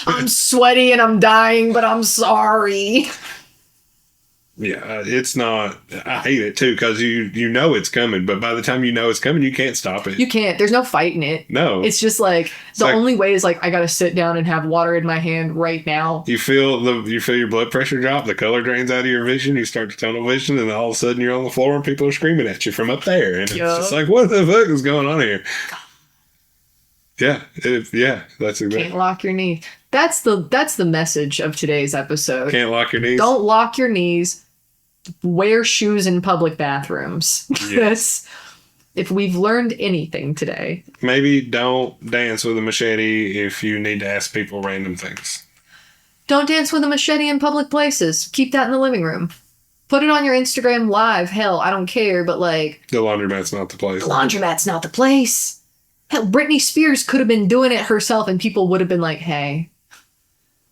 I'm sweaty and I'm dying, but I'm sorry. Yeah, it's not. I hate it too because you know it's coming, but by the time you know it's coming, you can't stop it. You can't. There's no fighting it. No. It's just like only way is like I gotta sit down and have water in my hand right now. You feel your blood pressure drop, the color drains out of your vision, you start to tunnel vision, and all of a sudden you're on the floor and people are screaming at you from up there, and it's just like, what the fuck is going on here? Yeah, that's exactly. Can't lock your knees. That's the message of today's episode. Can't lock your knees. Don't lock your knees. Wear shoes in public bathrooms. Yes. If we've learned anything today. Maybe don't dance with a machete if you need to ask people random things. Don't dance with a machete in public places. Keep that in the living room. Put it on your Instagram live. Hell, I don't care, but like... The laundromat's not the place. The laundromat's not the place. Hell, Britney Spears could have been doing it herself and people would have been like, hey,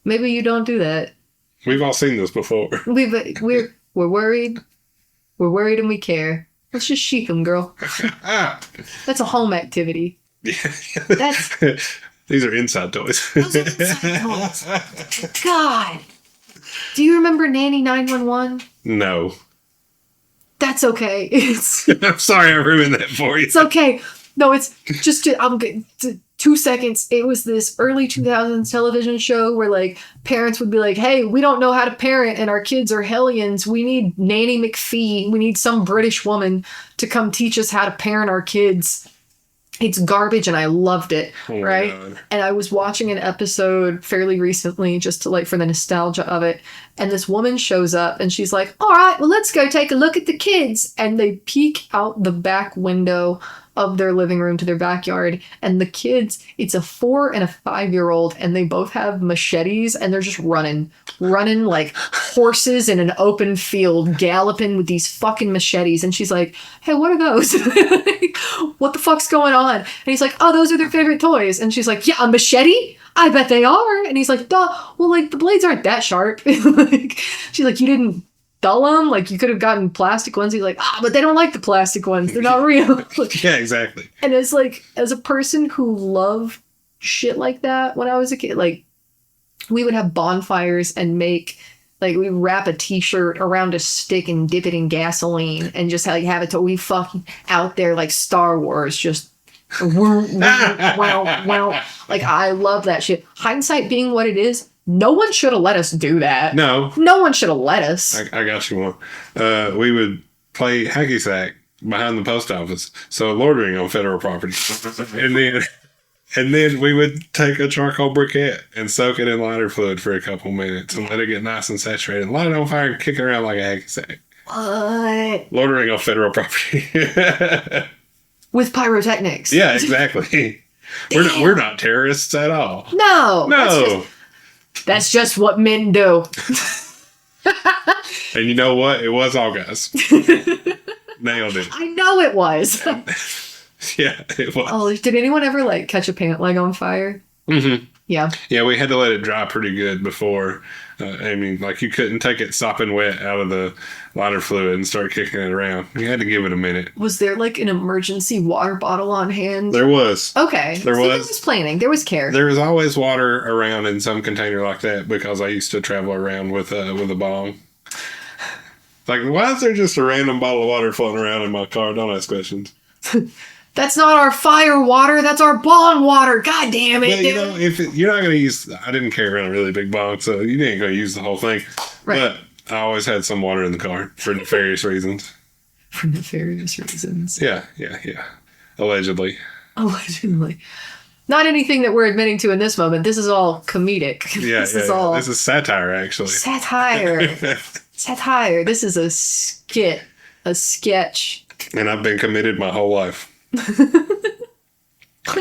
maybe you don't do that. We've all seen this before. We're worried. We're worried and we care. Let's just sheep them, girl. That's a home activity. These are inside toys. Those are inside toys. God. Do you remember Nanny 911? No. That's okay. I'm sorry I ruined that for you. It's okay. No, it's just 2 seconds. It was this early 2000s television show where like parents would be like, hey, we don't know how to parent and our kids are hellions. We need Nanny McPhee. We need some British woman to come teach us how to parent our kids. It's garbage and I loved it, Oh right? God. And I was watching an episode fairly recently just to like for the nostalgia of it. And this woman shows up and she's like, all right, well, let's go take a look at the kids. And they peek out the back window of their living room to their backyard. And the kids, it's a 4 and a 5-year-old, and they both have machetes and they're just running like horses in an open field, galloping with these fucking machetes. And she's like, hey, what are those? What the fuck's going on? And he's like, oh, those are their favorite toys. And she's like, yeah, a machete? I bet they are. And he's like, duh, well, like, the blades aren't that sharp. Like, she's like, you didn't dull them? Like, you could have gotten plastic ones. He's like, but they don't like the plastic ones. They're not real. Yeah, exactly. And as like, as a person who loved shit like that when I was a kid, like, we would have bonfires and make, like, we wrap a t-shirt around a stick and dip it in gasoline and just like have it till we fucking out there like Star Wars, just wow. Like, I love that shit. Hindsight being what it is, no one should have let us do that. No one should have let us. I got you one. We would play hacky sack behind the post office, so loitering on federal property, and then we would take a charcoal briquette and soak it in lighter fluid for a couple minutes and let it get nice and saturated, and light it on fire and kick it around like a hacky sack. What? Loitering on federal property. With pyrotechnics. Yeah, exactly. We're not terrorists at all. No. That's just what men do. And you know what? It was all guys. Nailed it. I know it was. Yeah, it was. Oh, did anyone ever like catch a pant leg on fire? Mm-hmm. Yeah. Yeah, we had to let it dry pretty good before. I mean, like, you couldn't take it sopping wet out of the lighter fluid and start kicking it around. You had to give it a minute. Was there like an emergency water bottle on hand? There was. Okay. There There was planning. There was care. There was always water around in some container like that because I used to travel around with a bong. Like, why is there just a random bottle of water floating around in my car? Don't ask questions. That's not our fire water. That's our bong water. God damn it. Well, you know, you're not going to use... I didn't carry around a really big bong, so you ain't going to use the whole thing. Right. But I always had some water in the car for nefarious reasons. For nefarious reasons. Yeah. Allegedly. Not anything that we're admitting to in this moment. This is all comedic. Yeah, This is all... This is satire, actually. Satire. Satire. This is a skit. A sketch. And I've been committed my whole life.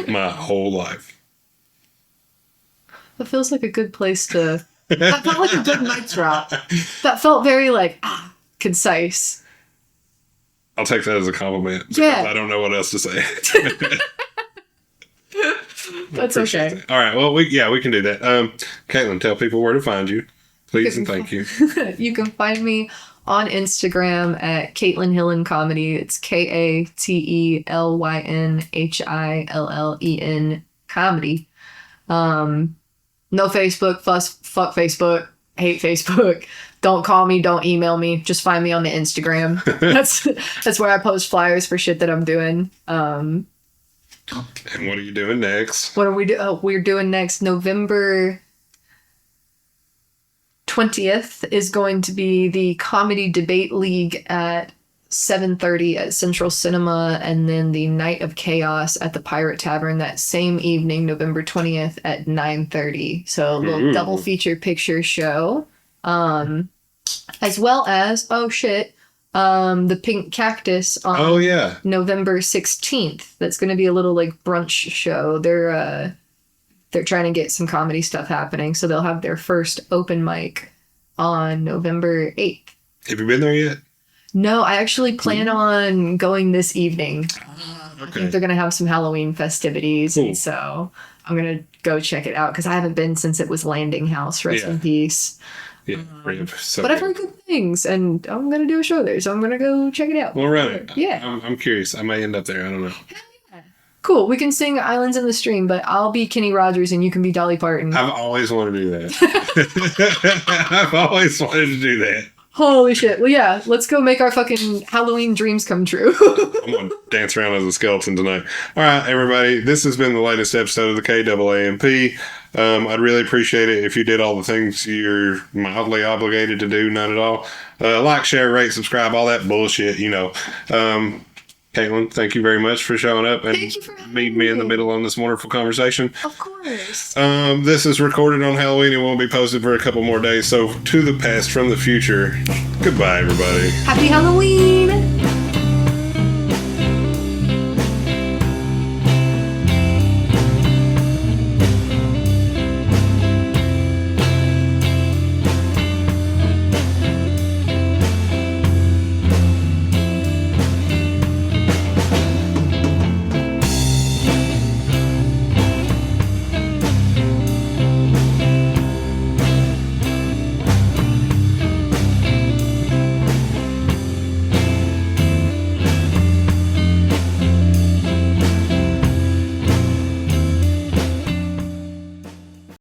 My whole life. That feels like a good place to... That felt like a good mic drop. That felt very like, concise. I'll take that as a compliment. Because Yeah. I don't know what else to say. That's okay. All right. Well, we can do that. Katelyn, tell people where to find you. Please and thank you. You can find me on Instagram at Katelyn Hillen Comedy. It's KATELYNHILLEN Comedy. No Facebook. Fuck Facebook. Hate Facebook. Don't call me. Don't email me. Just find me on the Instagram. That's where I post flyers for shit that I'm doing. And what are you doing next? What are we doing? Oh, we're doing next November 20th is going to be the Comedy Debate League at 7:30 at Central Cinema, and then the Night of Chaos at the Pirate Tavern that same evening, November 20th at 9:30. So a little double feature picture show. As well as, the Pink Cactus on November 16th. That's going to be a little like brunch show. They're trying to get some comedy stuff happening, so they'll have their first open mic on November 8th. Have you been there yet? No, I actually plan on going this evening. Okay. I think they're going to have some Halloween festivities, and so I'm going to go check it out because I haven't been since it was Landing House. Rest in peace. Yeah, but I've heard good things, and I'm going to do a show there, so I'm going to go check it out. Well, right. Yeah. I'm curious. I may end up there. I don't know. Cool. We can sing Islands in the Stream, but I'll be Kenny Rogers and you can be Dolly Parton. I've always wanted to do that. I've always wanted to do that. Holy shit. Well, yeah, let's go make our fucking Halloween dreams come true. I'm going to dance around as a skeleton tonight. All right, everybody. This has been the latest episode of the KAAMP. I'd really appreciate it if you did all the things you're mildly obligated to do, none at all. Like, share, rate, subscribe, all that bullshit, you know. Katelyn, thank you very much for showing up and meeting me in the middle on this wonderful conversation. Of course. This is recorded on Halloween and won't be posted for a couple more days. So, to the past from the future, goodbye, everybody. Happy Halloween!